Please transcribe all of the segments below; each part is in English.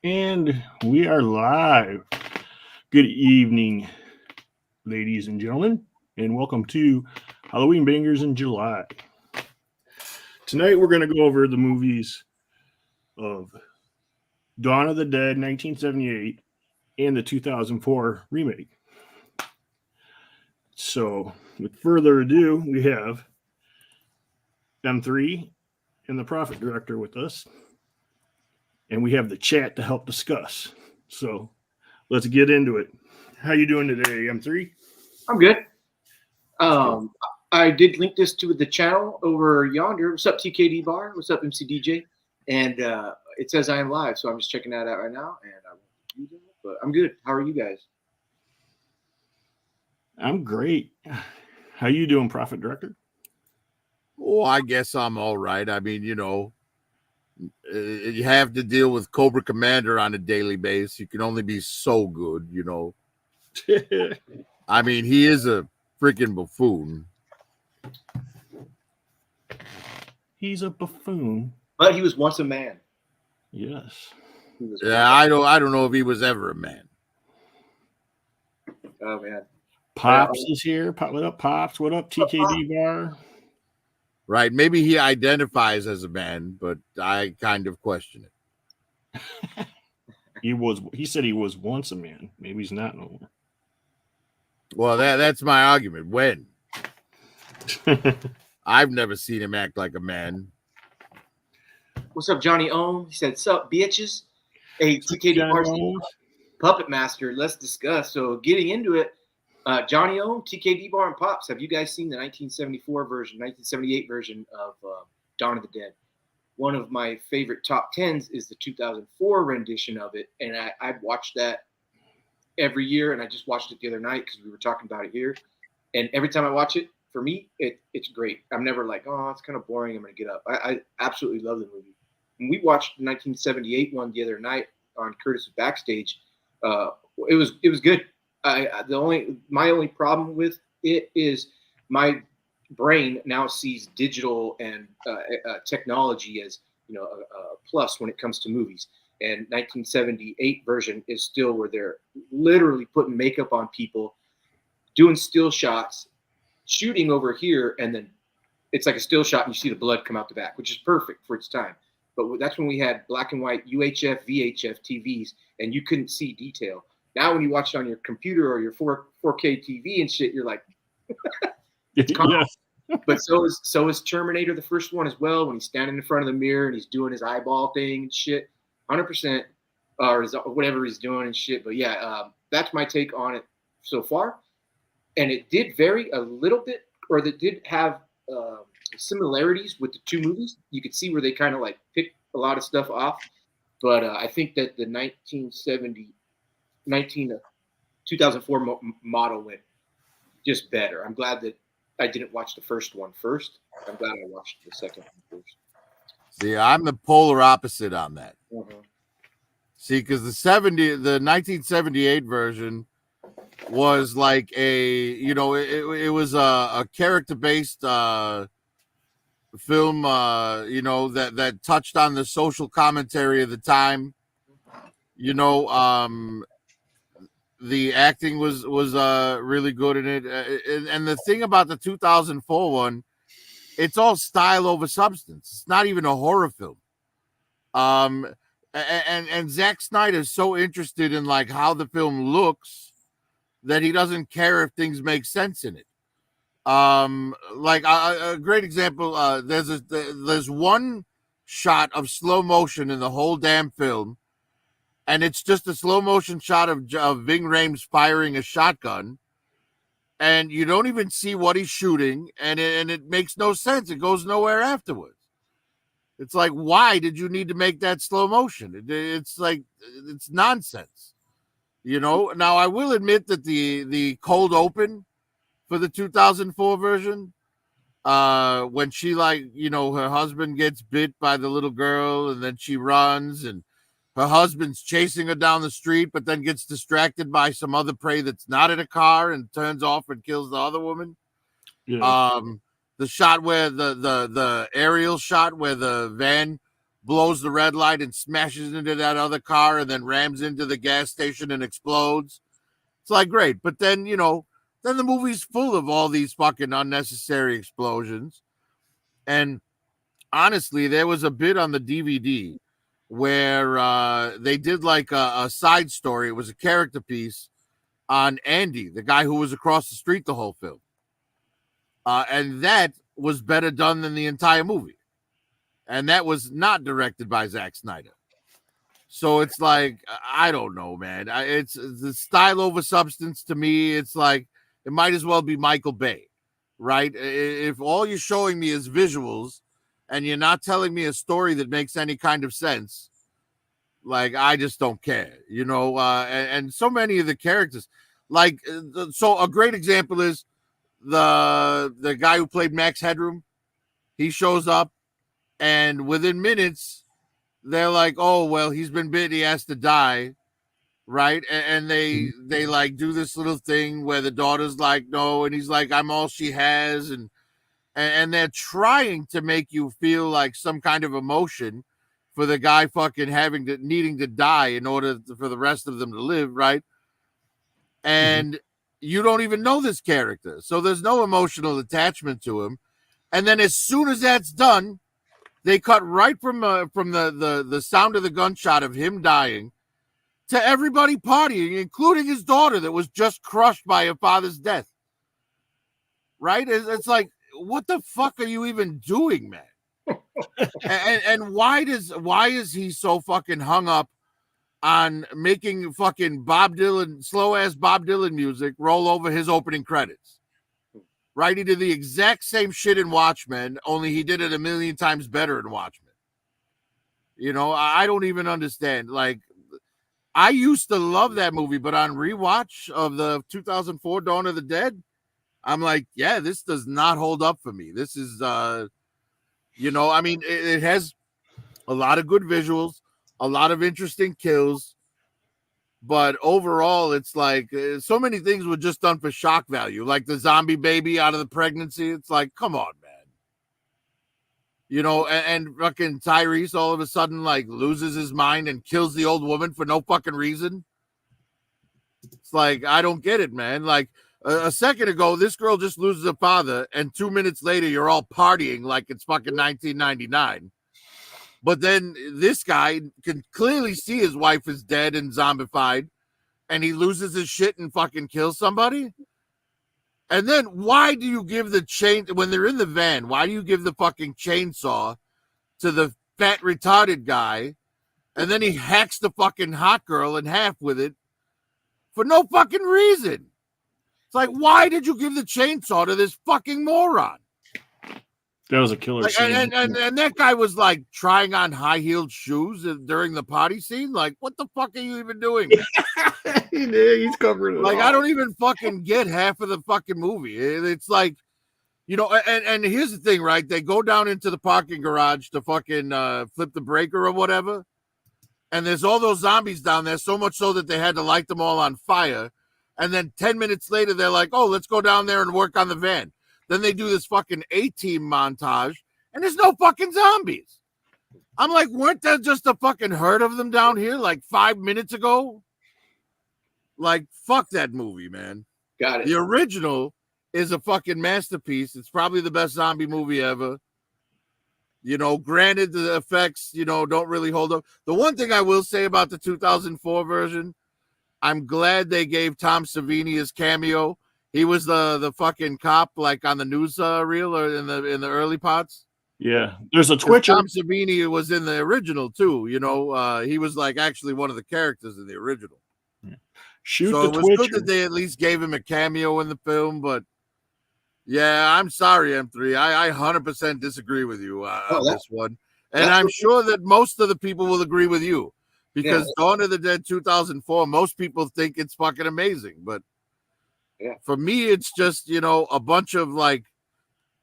And we are live. Good evening, ladies and gentlemen, and welcome to Halloween Bangers in July. Tonight we're going to go over the movies of Dawn of the Dead 1978 and the 2004 remake. So, with further ado, we have M3 and the Prophet Director with us, and we have the chat to help discuss. So, let's get into it. How you doing today, M3? I'm good. I did link this to the channel over yonder. What's up, TKD Bar? What's up, MCDJ? And it says I am live, so I'm just checking that out right now. And but I'm good. How are you guys? I'm great. How you doing, Prophet Director? Oh, I guess I'm all right. I mean, you have to deal with Cobra Commander on a daily basis. You can only be so good, I mean, he is a freaking buffoon. He's a buffoon. But he was once a man. Yes. Yeah, I don't know if he was ever a man. Oh man. Pops is here. What up, Pops? What up, TKD Bar? Right. Maybe he identifies as a man, but I kind of question it. He said he was once a man. Maybe he's not no more. Well, that's my argument. When? I've never seen him act like a man. What's up, Johnny Ohm? He said, "Sup, bitches?" Hey, TKD Bar, Puppet Master. Let's discuss. So, getting into it, Johnny Ohm, TKD Bar, and Pops. Have you guys seen the 1974 version, 1978 version of Dawn of the Dead? One of my favorite top 10s is the 2004 rendition of it, and I've watched that every year, and I just watched it the other night because we were talking about it here. And every time I watch it, for me, it's great. I'm never like, oh, it's kind of boring, I'm going to get up. I absolutely love the movie. When we watched the 1978 one the other night on Curtis's Backstage, it was good. My only problem with it is my brain now sees digital and technology as a plus when it comes to movies. And 1978 version is still where they're literally putting makeup on people, doing still shots, shooting over here, and then it's like a still shot and you see the blood come out the back, which is perfect for its time. But that's when we had black and white UHF, VHF TVs, and you couldn't see detail. Now when you watch it on your computer or your 4K TV and shit, you're like, it's yes. But so is Terminator, the first one as well, when he's standing in front of the mirror and he's doing his eyeball thing and shit, 100%, or whatever he's doing and shit. But yeah, that's my take on it so far. And it did vary a little bit, or that did have similarities with the two movies. You could see where they kind of like picked a lot of stuff off. But I think that the 2004 model went just better. I'm glad that I didn't watch the first one first. I'm glad I watched the second one first. See, I'm the polar opposite on that. Mm-hmm. See, because the 1978 version was like it was a character-based film, that touched on the social commentary of the time. The acting was really good in it, and the thing about the 2004 one, it's all style over substance. It's not even a horror film. And Zack Snyder is so interested in like how the film looks that he doesn't care if things make sense in it. Like a great example, there's one shot of slow motion in the whole damn film, and it's just a slow motion shot of Ving Rhames firing a shotgun, and you don't even see what he's shooting, and it makes no sense. It goes nowhere afterwards. It's like, why did you need to make that slow motion? It's like, it's nonsense. Now I will admit that the cold open for the 2004 version, when she her husband gets bit by the little girl and then she runs and her husband's chasing her down the street, but then gets distracted by some other prey that's not in a car and turns off and kills the other woman. Yeah. The shot where the aerial shot where the van blows the red light and smashes into that other car and then rams into the gas station and explodes. It's like, great. But then, then the movie's full of all these fucking unnecessary explosions. And honestly, there was a bit on the DVD where they did like a side story. It was a character piece on Andy, the guy who was across the street the whole film. And that was better done than the entire movie. And that was not directed by Zack Snyder. So it's like, I don't know, man. It's the style over substance to me. It's like, it might as well be Michael Bay, right? If all you're showing me is visuals and you're not telling me a story that makes any kind of sense, like, I just don't care, and so many of the characters, like, so a great example is the guy who played Max Headroom. He shows up and within minutes they're like, oh, well, he's been bit, he has to die, right? And they like do this little thing where the daughter's like, no, and he's like, I'm all she has, and they're trying to make you feel like some kind of emotion for the guy fucking needing to die in order for the rest of them to live, right? And you don't even know this character, so there's no emotional attachment to him. And then as soon as that's done, they cut right from the sound of the gunshot of him dying to everybody partying, including his daughter that was just crushed by her father's death. Right? It's like, what the fuck are you even doing, man? and why is he so fucking hung up on making fucking slow ass Bob Dylan music roll over his opening credits? Right? He did the exact same shit in Watchmen, only he did it a million times better in Watchmen. I don't even understand. Like, I used to love that movie, but on rewatch of the 2004 Dawn of the Dead, I'm like, yeah, this does not hold up for me. This is, it has a lot of good visuals, a lot of interesting kills, but overall, it's like so many things were just done for shock value, like the zombie baby out of the pregnancy. It's like, come on, man. And fucking Tyrese all of a sudden like loses his mind and kills the old woman for no fucking reason. It's like, I don't get it, man. Like, a second ago, this girl just loses her father, and 2 minutes later, you're all partying like it's fucking 1999. But then this guy can clearly see his wife is dead and zombified, and he loses his shit and fucking kills somebody. And then why do you give the chain, when they're in the van, why do you give the fucking chainsaw to the fat retarded guy, and then he hacks the fucking hot girl in half with it for no fucking reason? It's like, why did you give the chainsaw to this fucking moron? That was a killer scene. And that guy was like trying on high-heeled shoes during the potty scene. Like, what the fuck are you even doing? He's covering it. Like, I don't even fucking get half of the fucking movie. It's like, and here's the thing, right? They go down into the parking garage to fucking flip the breaker or whatever. And there's all those zombies down there, so much so that they had to light them all on fire. And then 10 minutes later, they're like, oh, let's go down there and work on the van. Then they do this fucking A-Team montage, and there's no fucking zombies. I'm like, weren't there just a fucking herd of them down here like 5 minutes ago? Like, fuck that movie, man. Got it. The original is a fucking masterpiece. It's probably the best zombie movie ever. Granted, the effects, don't really hold up. The one thing I will say about the 2004 version, I'm glad they gave Tom Savini his cameo. He was the fucking cop, like on the news reel or in the early parts. Yeah, there's a Twitcher. Tom Savini was in the original too. He was like actually one of the characters in the original. Shoot so the it was Twitcher. good that they at least gave him a cameo in the film. But yeah, I'm sorry, M3. I 100% disagree with you on this one, and I'm sure that most of the people will agree with you. Because Dawn of the Dead 2004, most people think it's fucking amazing. But for me, it's just, a bunch of like,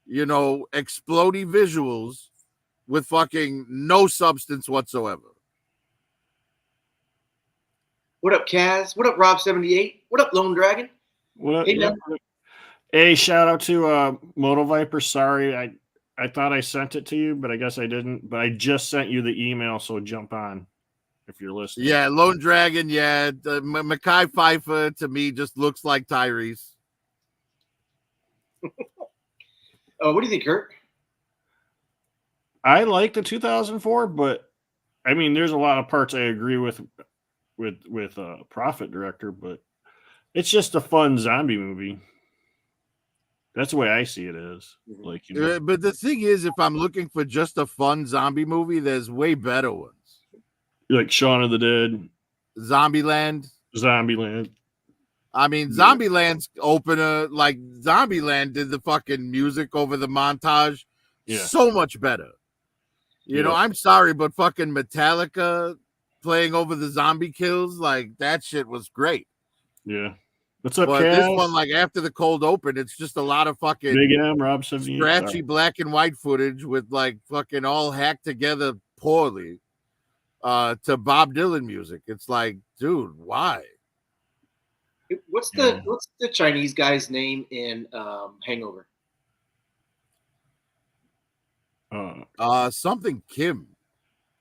explodey visuals with fucking no substance whatsoever. What up, Kaz? What up, Rob78? What up, Lone Dragon? What up? Hey, shout out to Moto Viper. Sorry, I thought I sent it to you, but I guess I didn't. But I just sent you the email, so jump on if you're listening. Yeah, Lone Dragon. Yeah, Mekhi Phifer to me just looks like Tyrese. What do you think, Kurt? I like the 2004, but I mean, there's a lot of parts I agree with Prophet director, but it's just a fun zombie movie. That's the way I see it is. Like, you know. But the thing is, if I'm looking for just a fun zombie movie, there's way better ones. Like Shaun of the Dead, Zombieland. I mean, Zombieland's opener, like Zombieland did the fucking music over the montage. Yeah. So much better. You know, I'm sorry, but fucking Metallica playing over the zombie kills, like that shit was great. Yeah. What's up, but Cass? This one, like after the cold open, it's just a lot of fucking Big M, Rob 78. scratchy black and white footage with like fucking all hacked together poorly to Bob Dylan music. It's like, dude, why? What's the Chinese guy's name in Hangover? Something Kim.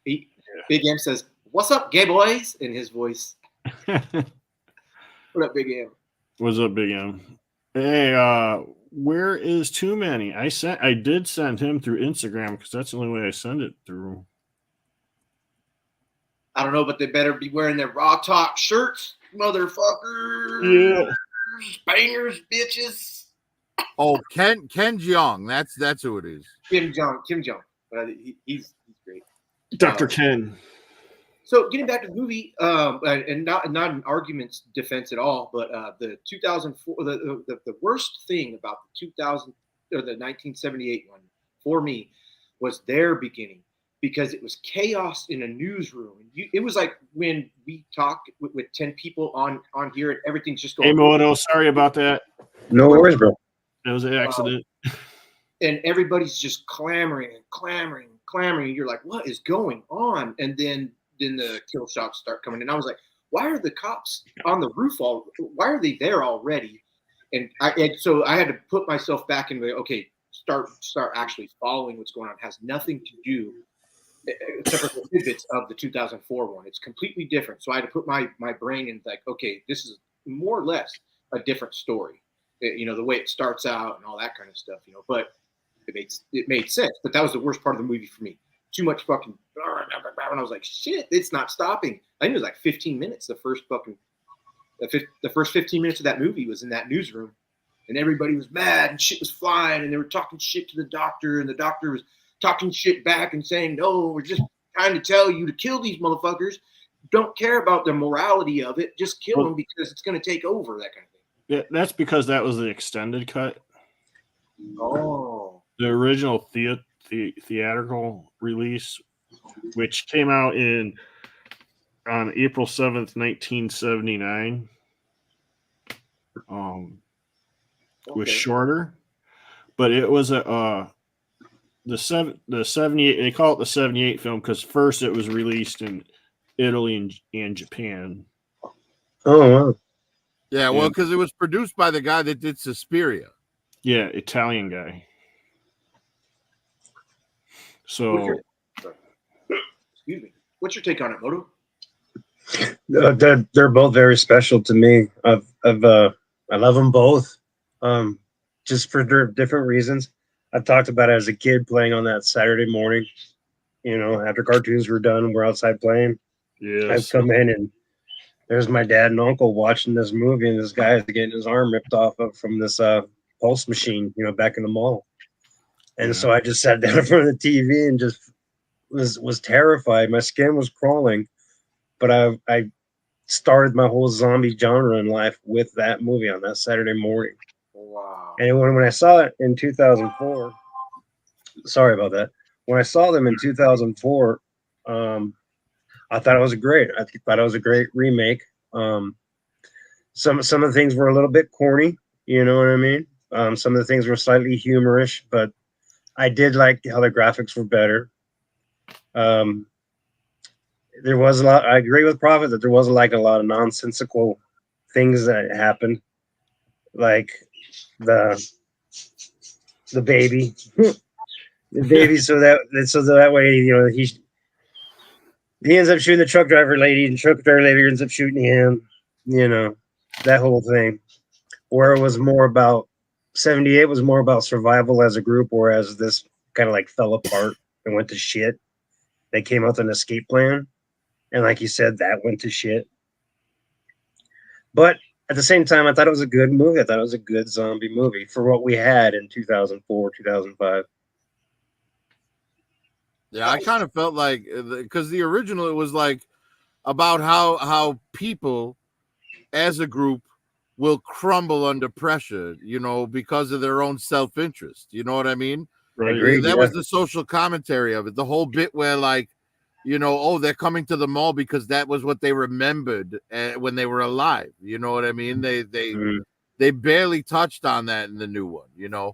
Big M says, "What's up, gay boys?" in his voice. What up, Big M? What's up, Big M? Hey, where is Too Many? I did send him through Instagram because that's the only way I send it through. I don't know, but they better be wearing their Raw Talk shirts, motherfuckers. Yeah. Bangers, bitches. Oh, Ken Jeong. That's who it is. Kim Jong. He's great. Dr. Ken. So getting back to the movie, and not an argument's defense at all, but the 2004, the worst thing about the 2000 or the 1978 one for me was their beginning, because it was chaos in a newsroom. It was like when we talk with 10 people on here and everything's just going. Hey, Moto, sorry about that. No worries, bro. It was an accident. And everybody's just clamoring. You're like, what is going on? And then the kill shots start coming in. I was like, why are the cops on the roof why are they there already? And so I had to put myself back in the, okay, start actually following what's going on. It has nothing to do except for the tidbits of the 2004 one. It's completely different. So I had to put my brain in like, okay, this is more or less a different story. The way it starts out and all that kind of stuff, but it made sense. But that was the worst part of the movie for me. Too much fucking, and I was like, shit, it's not stopping. I think it was like 15 minutes. The first 15 minutes of that movie was in that newsroom, and everybody was mad and shit was flying, and they were talking shit to the doctor, and the doctor was talking shit back and saying, no, we're just trying to tell you to kill these motherfuckers. Don't care about the morality of it. Just kill them because it's going to take over, that kind of thing. Yeah, that's because that was the extended cut. Oh. The original theatrical release, which came out on April 7th, 1979, was shorter, but it was the 78. They call it the 78 film because first it was released in Italy and Japan. Oh wow! Yeah, well, because it was produced by the guy that did Suspiria. Yeah, Italian guy. So, excuse me. What's your take on it, Moto? They're both very special to me. I love them both, just for different reasons. I talked about it as a kid playing on that Saturday morning. After cartoons were done, we're outside playing. Yeah, I'd come in and there's my dad and uncle watching this movie, and this guy is getting his arm ripped off from this pulse machine, back in the mall. And so I just sat down in front of the TV and just was terrified. My skin was crawling, but I started my whole zombie genre in life with that movie on that Saturday morning. Wow. And when I saw it in 2004, sorry about that. When I saw them in 2004, I thought it was great. I thought it was a great remake. Some of the things were a little bit corny, you know what I mean? Some of the things were slightly humorous, but I did like how the graphics were better. There was a lot. I agree with Prophet that there was a lot of nonsensical things that happened, like the baby. the baby, so that way, he ends up shooting the truck driver lady, and the truck driver lady ends up shooting him. That whole thing. Where it was more about 78 was more about survival as a group, whereas this kind of like fell apart and went to shit. They came up with an escape plan, and like you said, that went to shit. But at the same time, I thought it was a good movie. I thought it was a good zombie movie for what we had in 2004, 2005. Yeah, I kind of felt like, because the original, it was like about how people as a group will crumble under pressure, because of their own self-interest. You know what I mean? Right. Agreed. That was the social commentary of it. The whole bit where, like, they're coming to the mall because that was what they remembered when they were alive. You know what I mean? They barely touched on that in the new one, Yeah.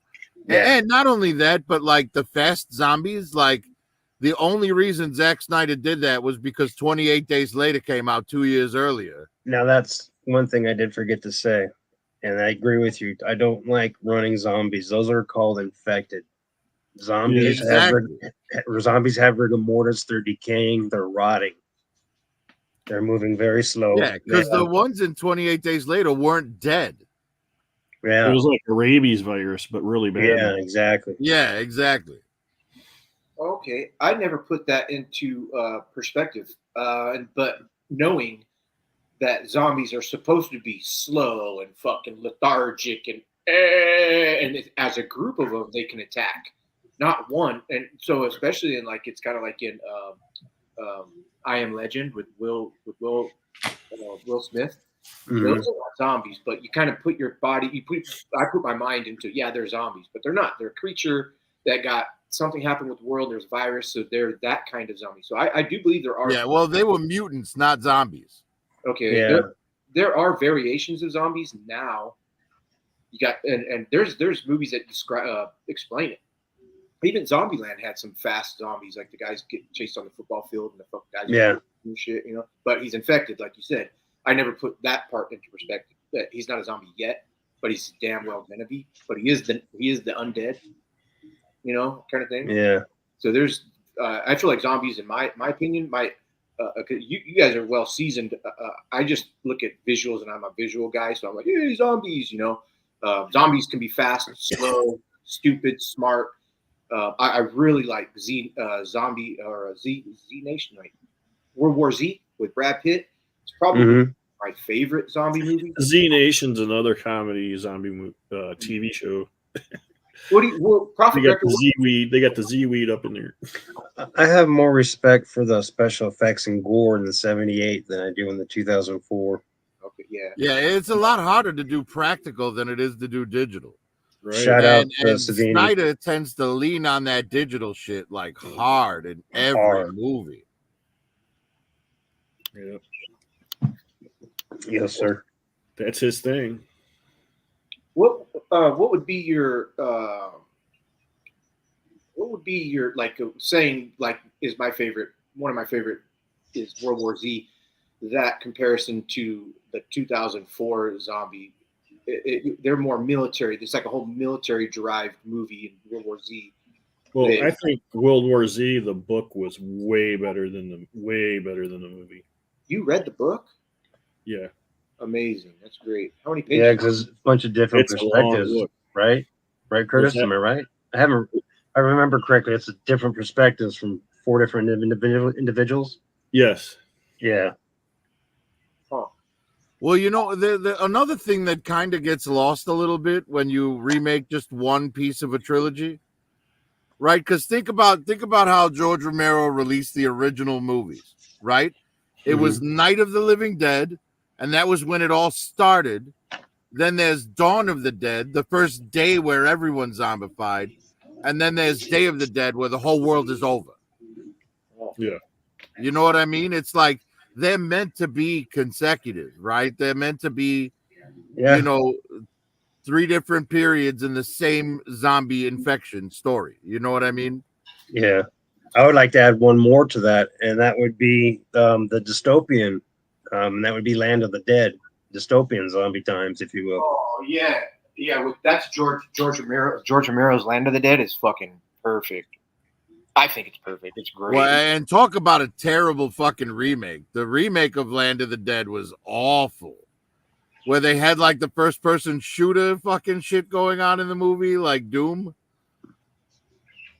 And not only that, but like the fast zombies, like the only reason Zack Snyder did that was because 28 Days Later came out 2 years earlier. Now that's one thing I did forget to say, and I agree with you. I don't like running zombies. Those are called infected. Zombies zombies have rigor mortis. They're decaying. They're rotting. They're moving very slow. Yeah, because the ones in 28 Days Later weren't dead. Yeah, It was like a rabies virus, but really bad. yeah, exactly. Yeah, exactly. Okay, I never put that into perspective, but knowing that zombies are supposed to be slow and fucking lethargic, and as a group of them they can attack, not one. And so especially in like it's kind of like in I Am Legend with Will Smith. Mhm. Those are not zombies, but you kind of put your body. I put my mind into they're zombies, but they're not. They're a creature that got something happened with the world. There's a virus, so they're that kind of zombie. So I do believe there are. Yeah, well, they were mutants, not zombies. Okay, Yeah. there are variations of zombies now. You got and there's movies that describe explain it. Even Zombieland had some fast zombies, like the guys get chased on the football field and the fuck guys do shit, But he's infected, like you said. I never put that part into perspective. That he's not a zombie yet, but he's damn well gonna be. But he is the undead, kind of thing. Yeah. So there's, I feel like zombies, in my opinion, you guys are well seasoned. I just look at visuals, and I'm a visual guy, so I'm like, hey, zombies, Zombies can be fast, slow, stupid, smart. I really like Zombie or Z Nation, like World War Z with Brad Pitt. It's probably my favorite zombie movie. Z Nation's another comedy zombie TV show. Profit They got Record? the Z-weed. They got the Z-weed up in there. I have more respect for the special effects and gore in the 78 than I do in the 2004. Okay, yeah. Yeah, it's a lot harder to do practical than it is to do digital. Right. Shout out to And Savini. Snyder tends to lean on that digital shit like hard in every Hard. movie. Yep. Yes, sir. That's his thing. What would be your like saying like is my favorite, one of my favorite is World War Z, that comparison to the 2004 zombie, they're more military. It's like a whole military derived movie in World War Z. Well, I think World War Z, the book was way better than the movie. You read the book? Yeah. Amazing. That's great. How many pages? Yeah, because it's a bunch of different It's a long perspectives, book. right? Right, Curtis? that? Am I right? I remember correctly. It's different perspectives from 4 different individuals. Yes. Yeah. Well, another thing that kind of gets lost a little bit when you remake just one piece of a trilogy, right? Because think about how George Romero released the original movies, right? It was Night of the Living Dead, and that was when it all started. Then there's Dawn of the Dead, the first day where everyone's zombified, and then there's Day of the Dead where the whole world is over. Yeah. You know what I mean? It's like they're meant to be consecutive, right? They're meant to be, 3 different periods in the same zombie infection story. You know what I mean? Yeah. I would like to add one more to that, and that would be the dystopian. That would be Land of the Dead, dystopian zombie times, if you will. Oh yeah. That's George Romero. George Romero's Land of the Dead is fucking perfect. I think it's perfect. It's great. Well, and talk about a terrible fucking remake. The remake of Land of the Dead was awful. Where they had like the first person shooter fucking shit going on in the movie, like Doom.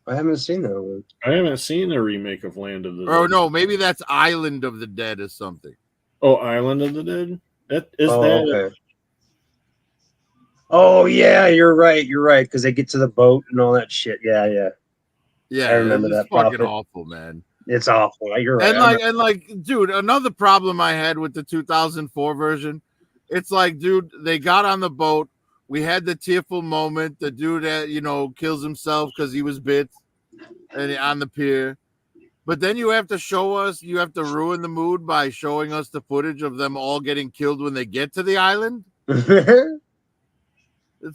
I haven't seen that one. I haven't seen a remake of Land of the Dead. Oh no, maybe that's Island of the Dead or something. Oh, Island of the Dead? That is Okay. Oh yeah, you're right. You're right because they get to the boat and all that shit. Yeah. Yeah, I remember it's that fucking Prophet. awful, man. It's awful. You're right. And like, dude, another problem I had with the 2004 version, it's like, dude, they got on the boat. We had the tearful moment. The dude that kills himself because he was bit, and on the pier. But then you have to show us. You have to ruin the mood by showing us the footage of them all getting killed when they get to the island. It's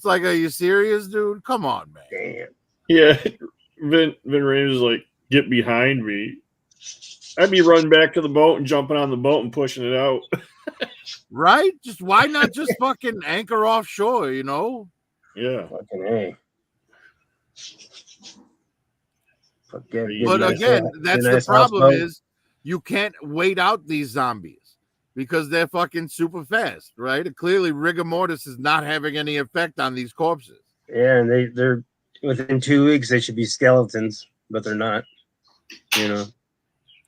like, are you serious, dude? Come on, man. Damn. Yeah. Vin Rames is like, get behind me. I'd be running back to the boat and jumping on the boat and pushing it out. Right? Just why not just fucking anchor offshore, Yeah. Fucking A. But again, that's the problem is you can't wait out these zombies because they're fucking super fast, right? Clearly, rigor mortis is not having any effect on these corpses. Yeah, and they're within 2 weeks they should be skeletons, but they're not.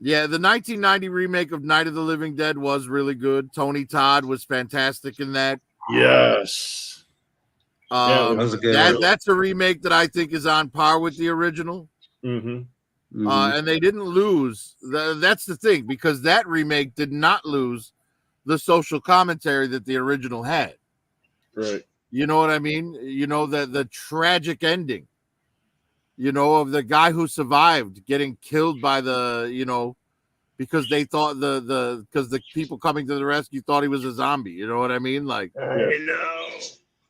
Yeah, the 1990 remake of Night of the Living Dead was really good. Tony Todd was fantastic in that. Yes. that was a good one. That's a remake that I think is on par with the original. Mm-hmm. And they didn't lose. That's the thing, because that remake did not lose the social commentary that the original had. Right. You know what I mean? The tragic ending, of the guy who survived getting killed by because they thought because the people coming to the rescue thought he was a zombie. You know what I mean? Like, I know.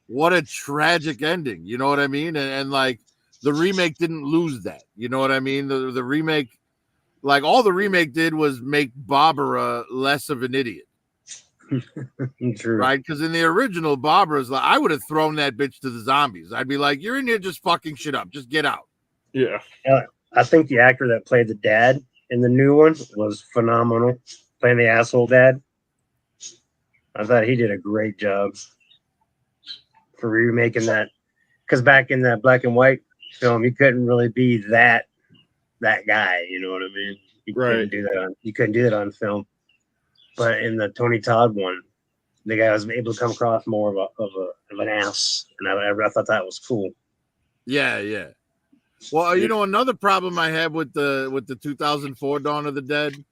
What a tragic ending. You know what I mean? And like, the remake didn't lose that. You know what I mean? The remake, like, all the remake did was make Barbara less of an idiot. True. Right? Because in the original, Barbara's like, I would have thrown that bitch to the zombies. I'd be like, you're in here just fucking shit up. Just get out. Yeah. I think the actor that played the dad in the new one was phenomenal, playing the asshole dad. I thought he did a great job for remaking that. Because back in that black and white film, you couldn't really be that guy. You know what I mean? You couldn't do that on film. But in the Tony Todd one, the guy was able to come across more of an ass, and I thought that was cool. Yeah. Well, another problem I have with the 2004 Dawn of the Dead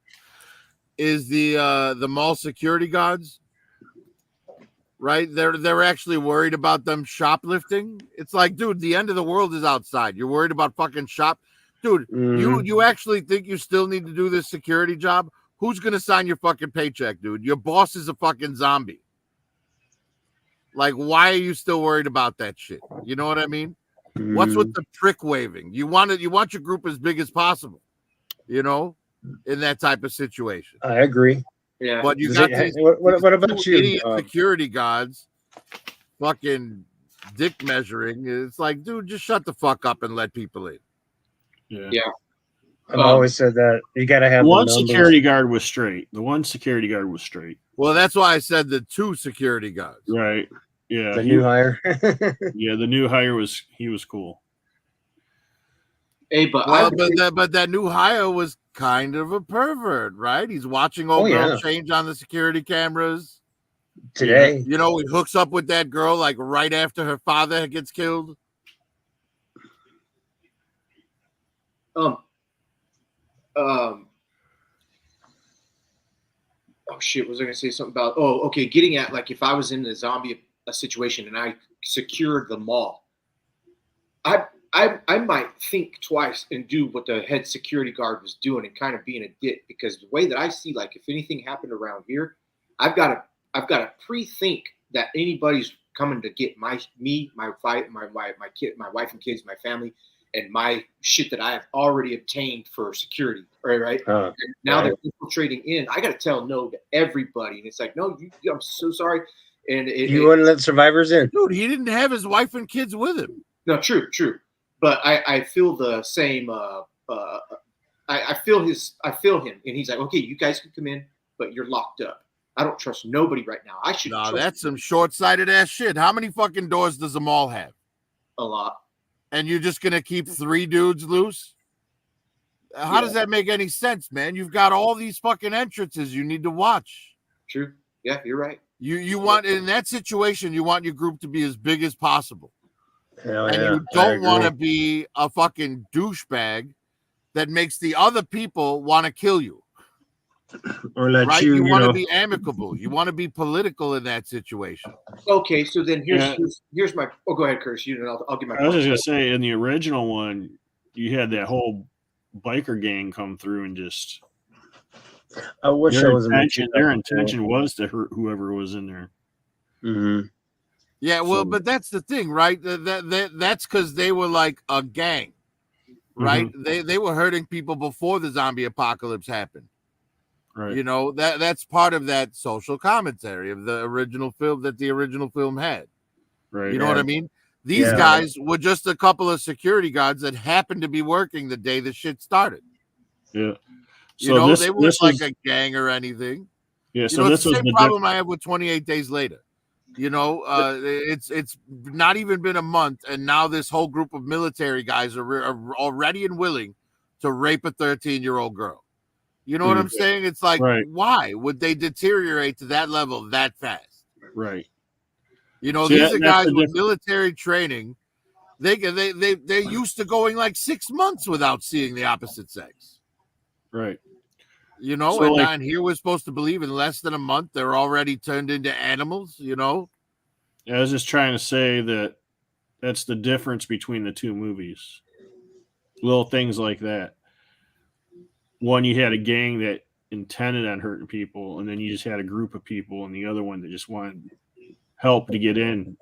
is the mall security guards. Right? They're actually worried about them shoplifting. It's like, dude, the end of the world is outside. You're worried about fucking dude. Mm-hmm. You actually think you still need to do this security job? Who's gonna sign your fucking paycheck, dude? Your boss is a fucking zombie. Like, why are you still worried about that shit? You know what I mean? Mm-hmm. What's with the prick waving? You want your group as big as possible, in that type of situation. I agree. Yeah. But you got what about you? Idiot security guards fucking dick measuring. It's like, dude, just shut the fuck up and let people in. Yeah. I've always said that you got to have one security guard was straight. The one security guard was straight. Well, that's why I said the two security guards. Right. Yeah. The new hire. Yeah, the new hire was cool. Hey, but but that new hire was kind of a pervert, right? He's watching old girl change on the security cameras today. He hooks up with that girl like right after her father gets killed. Oh shit, was I gonna say something about getting at, like, if I was in a zombie situation and I secured the mall, I might think twice and do what the head security guard was doing and kind of being a dick, because the way that I see, like, if anything happened around here, I've got to pre-think that anybody's coming to get my wife and kids, my family, and my shit that I have already obtained for security, right? And now they're infiltrating in. I got to tell no to everybody, and it's like, no, I'm so sorry. And you wouldn't let survivors in, dude. He didn't have his wife and kids with him. No, true. But I feel the same I feel him, and he's like, okay, you guys can come in, but you're locked up. I don't trust nobody right now. I should. No, that's some short-sighted ass shit. How many fucking doors does a mall have? A lot. And you're just gonna keep 3 dudes loose? How does that make any sense, man? You've got all these fucking entrances you need to watch. True. Yeah, you're right. You want, in that situation, you want your group to be as big as possible. Hell And yeah, you don't want to be a fucking douchebag that makes the other people want to kill you. Or let right? you Want to know. be amicable. You want to be political in that situation. Okay, so then here's my. Oh, go ahead, Curtis. You know, I'll give my. I was just gonna say, in the original one, you had that whole biker gang come through and just. I wish their I was intention. Their intention was to hurt whoever was in there. Mm-hmm. Yeah, well, but that's the thing, right? That's because they were like a gang, right? Mm-hmm. They were hurting people before the zombie apocalypse happened. Right. You know, that's part of that social commentary of the original film that the original film had. Right. You know what I mean? These guys were just a couple of security guards that happened to be working the day the shit started. Yeah. So you know, this, they weren't like a gang or anything. Yeah. So So it's this was the same problem I have with 28 Days Later. You know, it's not even been a month, and now this whole group of military guys are already and willing to rape a 13-year-old girl. You know what I'm saying? It's like, why would they deteriorate to that level that fast? Right. You know, these are guys with military training. They're used to going like 6 months without seeing the opposite sex. Right. You know, so and here we're supposed to believe in less than a month they're already turned into animals, you know? I was just trying to say that that's the difference between the two movies. Little things like that. One, you had a gang that intended on hurting people, and then you just had a group of people, and the other one that just wanted help to get in.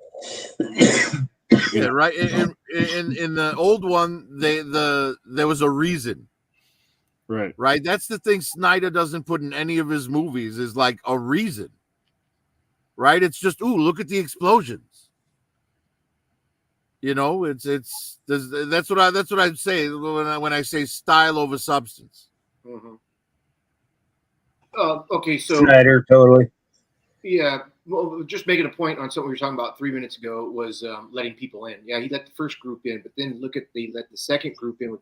Yeah, right. In the old one, there was a reason. Right. Right. That's the thing Snyder doesn't put in any of his movies is like a reason. Right. It's just, ooh, look at the explosions. You know, that's what I say when I say style over substance. Mm-hmm. Okay, so Snyder, totally. Yeah, well, just making a point on something we were talking about 3 minutes ago was letting people in. Yeah, he let the first group in, but then they let the second group in with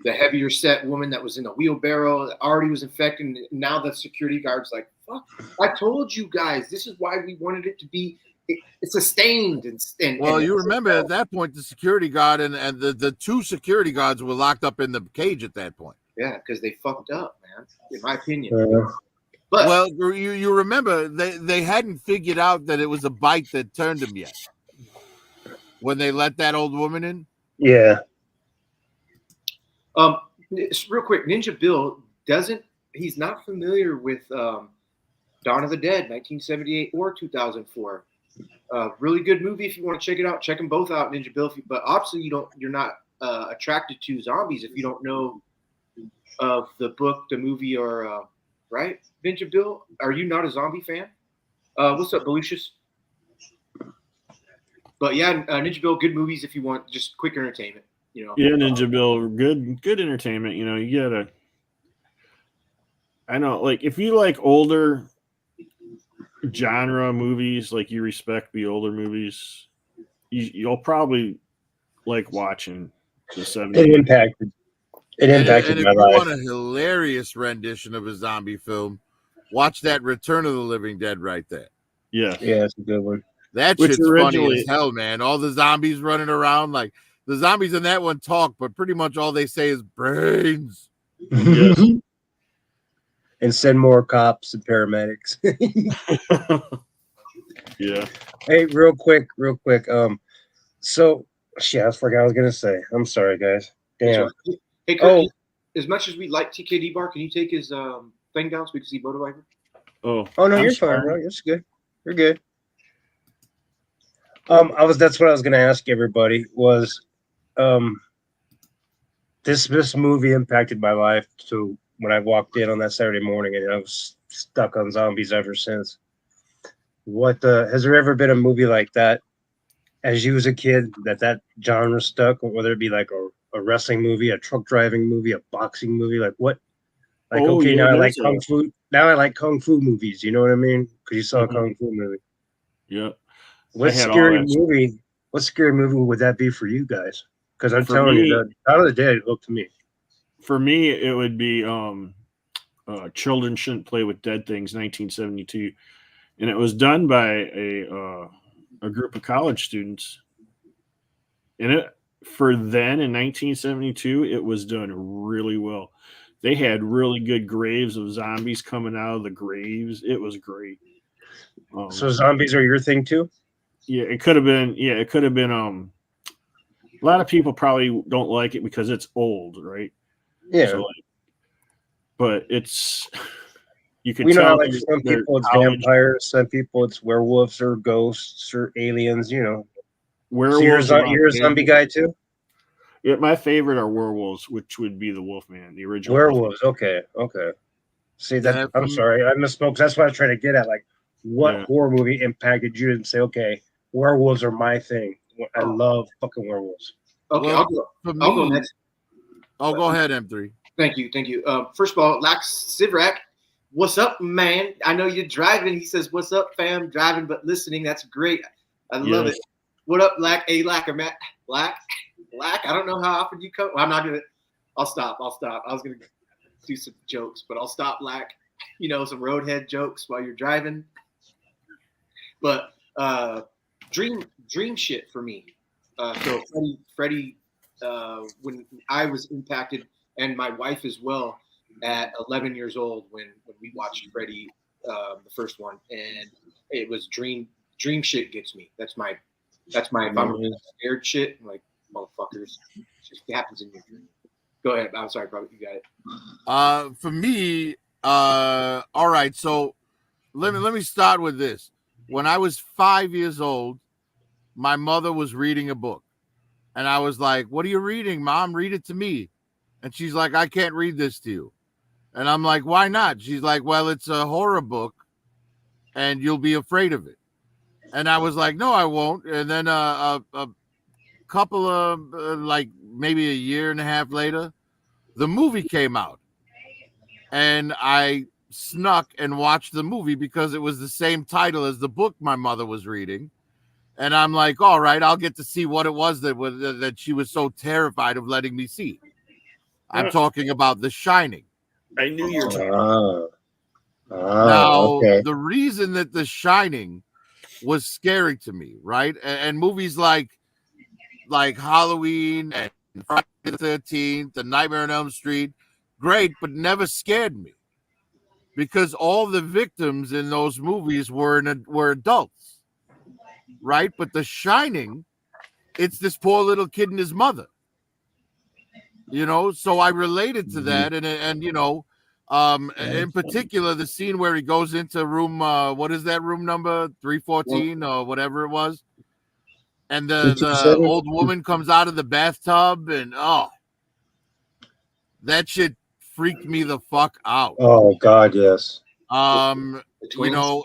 the heavier set woman that was in a wheelbarrow that already was infected. And now the security guard's like, "Fuck! I told you guys. This is why we wanted it to be sustained." And you remember at that point the security guard and the 2 security guards were locked up in the cage at that point. Yeah, because they fucked up, man. In my opinion. But well, you remember they hadn't figured out that it was a bite that turned him yet when they let that old woman in. Yeah. Real quick, Ninja Bill he's not familiar with Dawn of the Dead, 1978 or 2004. Really good movie if you want to check it out. Check them both out, Ninja Bill. But obviously you're not attracted to zombies if you don't know of the book, the movie, or right, Ninja Bill. Are you not a zombie fan? What's up, Belucius? But yeah, Ninja Bill, good movies if you want just quick entertainment. You know. Yeah, Ninja Bill, good entertainment. You know, you gotta. I know, like if you like older genre movies, like you respect the older movies, you'll probably like watching the 70s. It impacted my life. If you want a hilarious rendition of a zombie film, watch that Return of the Living Dead right there. Yeah, it's a good one. That shit's funny as hell, man. All the zombies running around, like the zombies in that one talk, but pretty much all they say is brains. Yes. And send more cops and paramedics. Yeah. Hey, real quick. So shit, I forgot what I was gonna say. I'm sorry, guys. Damn. Hey, Kurt, as much as we like TKD Bar, can you take his thing down so we can see Motor Viper? Oh no, you're fine, bro. It's good. You're good. That's what I was gonna ask everybody was this movie impacted my life to when I walked in on that Saturday morning, and I was stuck on zombies ever since. Has there ever been a movie like that as you as a kid that genre stuck, whether it be like a wrestling movie, a truck driving movie, a boxing movie? Like what? Like Oh, okay, yeah, now I like there's kung fu. Now I like kung fu movies. You know what I mean? Because you saw a Mhm. kung fu movie. Yeah. What had all scary that. movie? What scary movie would that be for you guys? Because I'm For telling you, me, the Out of the Dead looked to me. it would be Children Shouldn't Play with Dead Things, 1972. And it was done by a group of college students. And it for then in 1972, it was done really well. They had really good graves of zombies coming out of the graves. It was great. So zombies are your thing too? Yeah, it could have been. Yeah, it could have been. A lot of people probably don't like it because it's old, right? Yeah. So, like, but it's you could We know tell how like some they're people it's college vampires, some people it's werewolves or ghosts or aliens. You know. So werewolves are my you're a zombie favorite. guy too? Yeah, my favorite are werewolves, which would be the Wolfman, the original Wolfman. Werewolves. Okay. Okay. See that? Yeah, I'm sorry, I misspoke. That's what I was trying to get at. Like, what Yeah. horror movie impacted you and say, okay, werewolves are my thing. I Oh. love fucking werewolves. Okay, well, for I'll go me, next. oh, go ahead, M3. Thank you. First of all, Lax Sivrak, what's up, man? I know you're driving. He says, "What's up, fam? Driving but listening. That's great. I love Yes. it. What up, Lack? A Lack or Matt? Lack? I don't know how often you come. Well, I'm not gonna. I'll stop. I was gonna do some jokes, but I'll stop. Lack. Some roadhead jokes while you're driving. But dream shit for me. So Freddie, when I was impacted, and my wife as well, at 11 years old when we watched Freddie, the first one, and it was dream shit gets me. That's my if I'm scared shit, I'm like motherfuckers, it just happens in your dream. Go ahead. I'm sorry, bro. You got it. For me, all right. So let me start with this. When I was 5 years old, my mother was reading a book, and I was like, "What are you reading, Mom? Read it to me." And she's like, "I can't read this to you." And I'm like, "Why not?" She's like, "Well, it's a horror book, and you'll be afraid of it." And I was like, "No, I won't." And then a couple of like maybe a year and a half later, the movie came out, and I snuck and watched the movie because it was the same title as the book my mother was reading. And I'm like, all right, I'll get to see what it was that she was so terrified of letting me see. I'm talking about The Shining. I knew you were talking. Now, Okay. the reason that The Shining was scary to me, right? And movies like Halloween and Friday the 13th, The Nightmare on Elm Street, great, but never scared me because all the victims in those movies were adults, right? But The Shining, it's this poor little kid and his mother, so I related to that. And in particular, the scene where he goes into room, what is that room number? 314 or whatever it was. And the old woman comes out of the bathtub, and that shit freaked me the fuck out. Oh God, yes. The twins?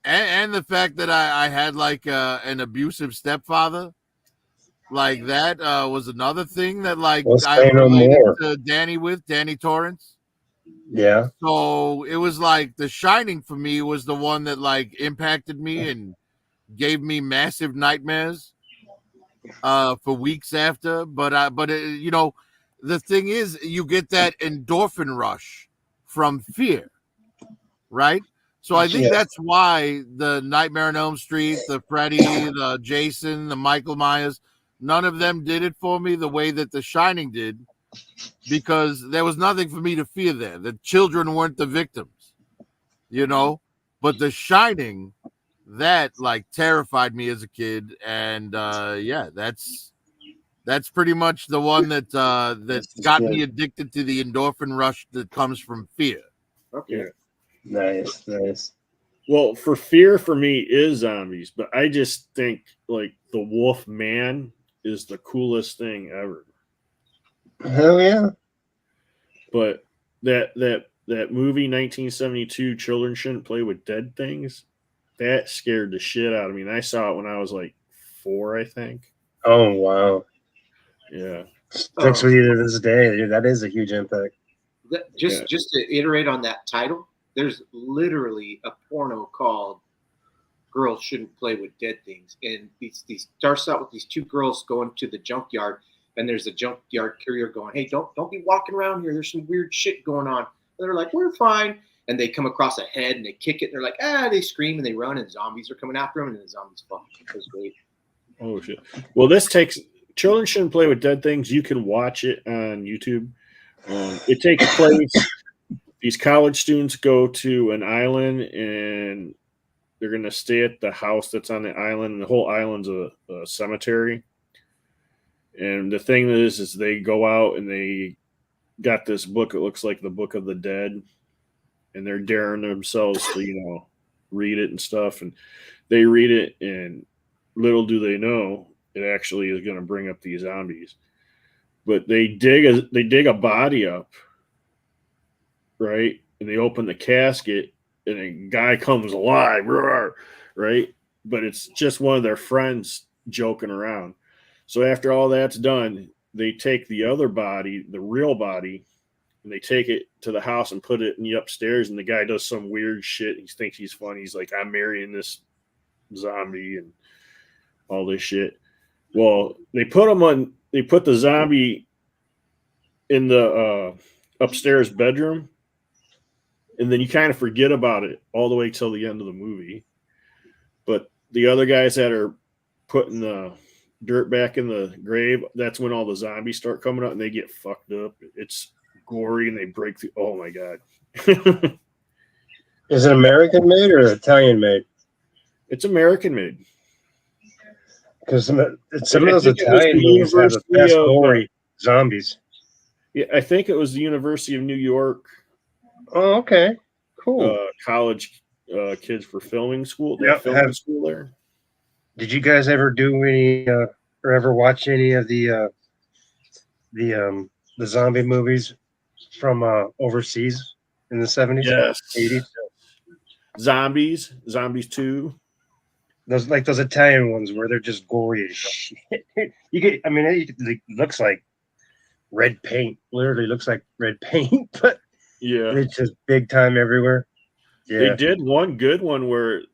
And the fact that I had like an abusive stepfather, like that was another thing that like Let's I say no related more. to Danny Torrance. Yeah. So it was like The Shining for me was the one that like impacted me and gave me massive nightmares for weeks after. But the thing is, you get that endorphin rush from fear, right? So I think that's why the Nightmare on Elm Street, the Freddy, the Jason, the Michael Myers, none of them did it for me the way that The Shining did, because there was nothing for me to fear there. The children weren't the victims, but The Shining, that like terrified me as a kid. And that's pretty much the one that got me addicted to the endorphin rush that comes from fear. Okay. Nice. Well, for fear for me is zombies, but I just think like the Wolf Man is the coolest thing ever. Hell yeah. But that movie 1972, Children Shouldn't Play with Dead Things, that scared the shit out of me. And I saw it when I was like 4, I think. Oh wow. Yeah. Sticks with you to this day. Dude, that is a huge impact. Just to iterate on that title, there's literally a porno called "Girls Shouldn't Play with Dead Things," and these starts out with these two girls going to the junkyard, and there's a junkyard courier going, "Hey, don't be walking around here. There's some weird shit going on." And they're like, "We're fine." And they come across a head and they kick it. And they're like, they scream and they run, and zombies are coming after them, and the zombies fuck. It was great. Oh shit! Well, Children Shouldn't Play with Dead Things. You can watch it on YouTube. It takes place. These college students go to an island, and they're going to stay at the house that's on the island. And the whole island's a cemetery. And the thing is they go out and they got this book. It looks like the Book of the Dead, and they're daring themselves to, read it and stuff. And they read it, and little do they know, it actually is going to bring up these zombies. But they dig a body up, right? And they open the casket, and a guy comes alive, right? But it's just one of their friends joking around. So after all that's done, they take the other body, the real body, and they take it to the house and put it in the upstairs. And the guy does some weird shit. He thinks he's funny. He's like, "I'm marrying this zombie," and all this shit. Well, they put the zombie in the upstairs bedroom, and then you kind of forget about it all the way till the end of the movie. But the other guys that are putting the dirt back in the grave, that's when all the zombies start coming out, and they get fucked up. It's gory, and they break through. Oh my god! Is it American made or Italian made? It's American made. Because some of those Italian movies have the best gory zombies. Yeah, I think it was the University of New York. Oh, okay, cool. College kids for filming school. Filming school there. Did you guys ever do any or ever watch any of the zombie movies from overseas in the 70s? Yes. 80s? Zombies 2. Those Italian ones where they're just gory as shit. It looks like red paint. Literally looks like red paint, but yeah, it's just big time everywhere. Yeah. They did one good one where it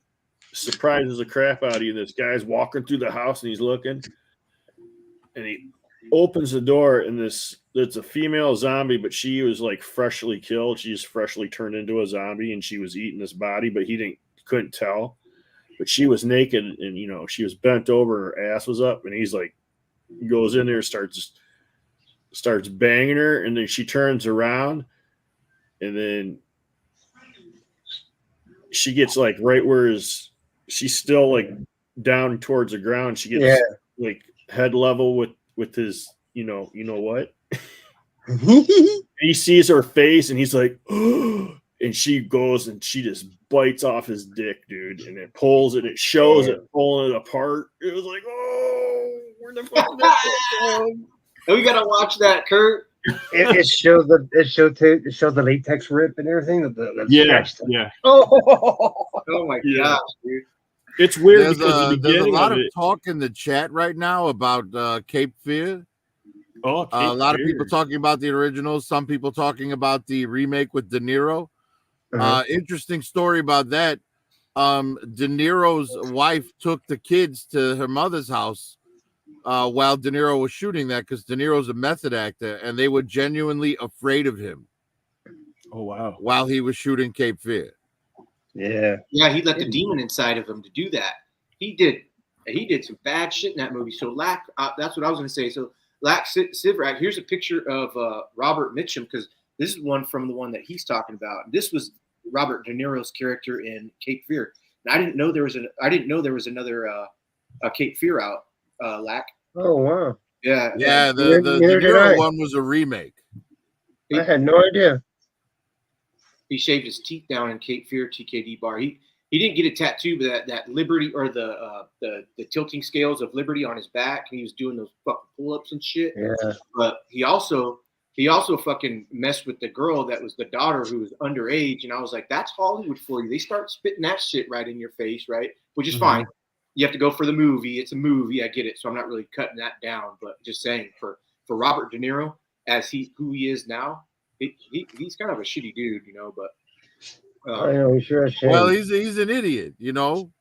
surprises the crap out of you. This guy's walking through the house and he's looking, and he opens the door, and it's a female zombie, but she was like freshly killed. She's freshly turned into a zombie, and she was eating this body, but couldn't tell. But she was naked, and she was bent over, her ass was up, and he's like, goes in there, starts banging her, and then she turns around, and then she gets like right where she's still like down towards the ground. She gets like head level with his, you know what? He sees her face, and he's like, oh, and she goes and she just bites off his dick, dude, and it pulls it. It shows it pulling it apart. It was like, oh, where the fuck did that come? We gotta watch that, Kurt. It shows the latex rip and everything. Yeah. Oh my gosh, dude. It's weird because there's a lot of talk in the chat right now about Cape Fear. Oh, a lot of people talking about the original. Some people talking about the remake with De Niro. Interesting story about that. De Niro's wife took the kids to her mother's house while De Niro was shooting that, because De Niro's a method actor, and they were genuinely afraid of him. Oh wow! While he was shooting Cape Fear. Yeah, he let the demon inside of him to do that. He did some bad shit in that movie. So that's what I was going to say. So Lax Sivrak, here's a picture of Robert Mitchum, because this is one from the one that he's talking about. This was Robert De Niro's character in Cape Fear. And I didn't know there was another Cape Fear out. Lack. Oh wow. Yeah. Yeah. The De Niro one was a remake. I had no idea. He shaved his teeth down in Cape Fear TKD bar. He didn't get a tattoo, but that Liberty, or the tilting scales of Liberty on his back, and he was doing those fucking pull-ups and shit. Yeah. But he also fucking messed with the girl that was the daughter, who was underage, and I was like, that's Hollywood for you. They start spitting that shit right in your face, right? Which is fine. You have to go for the movie. It's a movie. I get it. So I'm not really cutting that down, but just saying, for for Robert De Niro as who he is now, he's kind of a shitty dude, you know. But I know, sure as shit. Well, he's an idiot, you know.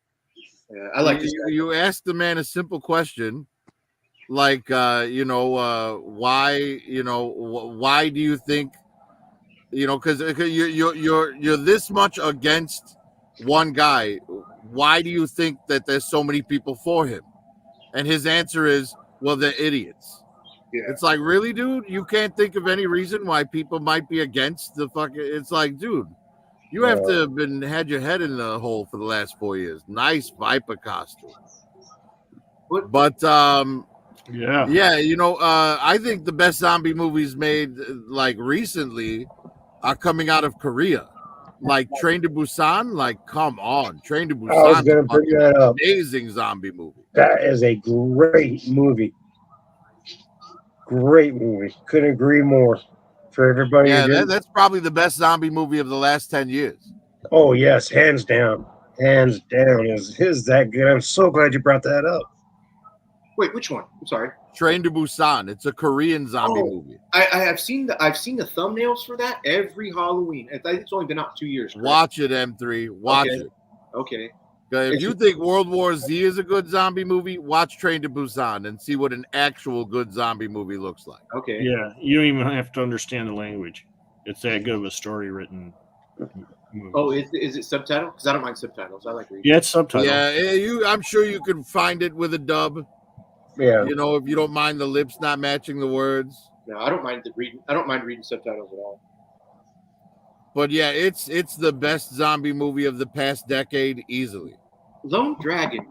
I like this guy. You ask the man a simple question, like why why do you think, because you're this much against one guy, why do you think that there's so many people for him? And his answer is, well, they're idiots. Yeah. It's like, really, dude? You can't think of any reason why people might be against the fucking. It's like, dude, you have to have had your head in the hole for the last 4 years. Nice Viper costume. But Yeah. I think the best zombie movies made like recently are coming out of Korea. Like Train to Busan, like come on, Train to Busan. I was gonna bring that up. Amazing zombie movie. That is a great movie. Great movie. Couldn't agree more. For everybody. Yeah, that's probably the best zombie movie of the last 10 years. Oh yes, hands down. Hands down. Is that good? I'm so glad you brought that up. Wait, which one? I'm sorry. Train to Busan. It's a Korean zombie movie. I've seen the thumbnails for that every Halloween. I think it's only been out 2 years. Correct? Watch it, M3. Watch it. Okay. If you think World War Z is a good zombie movie, watch Train to Busan and see what an actual good zombie movie looks like. Okay. Yeah, you don't even have to understand the language. It's that good of a story written movie. Oh, is it subtitled? Because I don't mind subtitles. I like reading. Yeah, it's subtitled. Yeah, I'm sure you can find it with a dub. Yeah. If you don't mind the lips not matching the words. No, I don't mind reading. I don't mind reading subtitles at all. But yeah, it's the best zombie movie of the past decade, easily. Lone Dragon.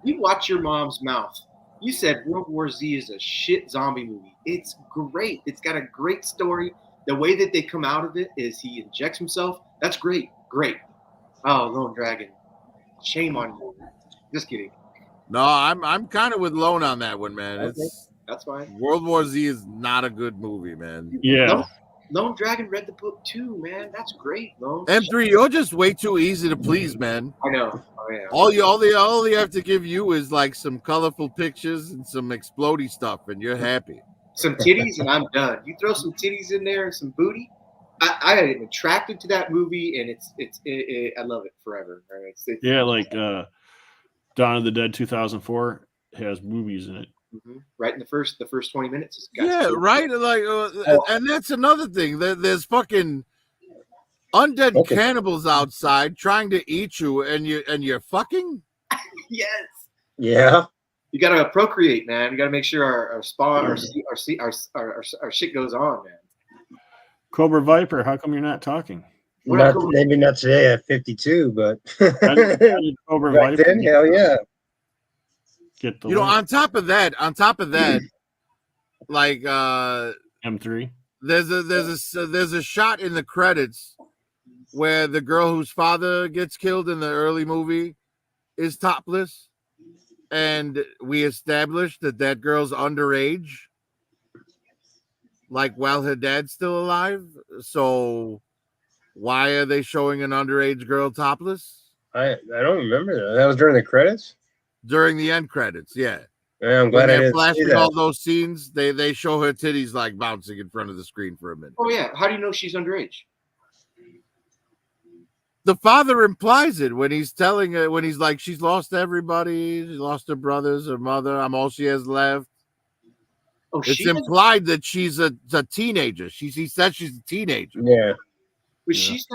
You watch your mom's mouth. You said World War Z is a shit zombie movie. It's great. It's got a great story. The way that they come out of it is he injects himself. That's great. Great. Oh, Lone Dragon. Shame on you. Just kidding. No, I'm kind of with Lone on that one, man. Okay. That's fine. World War Z is not a good movie, man. Yeah. Lone Dragon read the book too, man. That's great, Lone. M3, you're just way too easy to please, man. I know. Oh yeah. All you have to give you is like some colorful pictures and some explodey stuff, and you're happy. Some titties, and I'm done. You throw some titties in there and some booty. I am attracted to that movie, and I love it forever. Right? Yeah, like Dawn of the Dead 2004 has movies in it. Mm-hmm. Right in the first 20 minutes. Right. Like, and that's another thing. There's fucking undead cannibals outside trying to eat you, and you're fucking. Yes. Yeah. You gotta procreate, man. You gotta make sure our spawn, our shit goes on, man. Cobra Viper, how come you're not talking? Maybe not today at 52, but How did Cobra right Viper then, hell yeah. get the on top of that, like M3? there's a shot in the credits where the girl whose father gets killed in the early movie is topless, and we established that girl's underage, like while her dad's still alive. So why are they showing an underage girl topless? I don't remember that. That was during the credits? During the end credits, yeah. Yeah, I'm glad I didn't see flashing that. all those scenes. They show her titties like bouncing in front of the screen for a minute. Oh yeah, how do you know she's underage? The father implies it when he's telling her, when he's like, she's lost everybody, she lost her brothers, her mother, I'm all she has left. Oh, It's implied that she's a teenager. He said she's a teenager. Yeah. But she's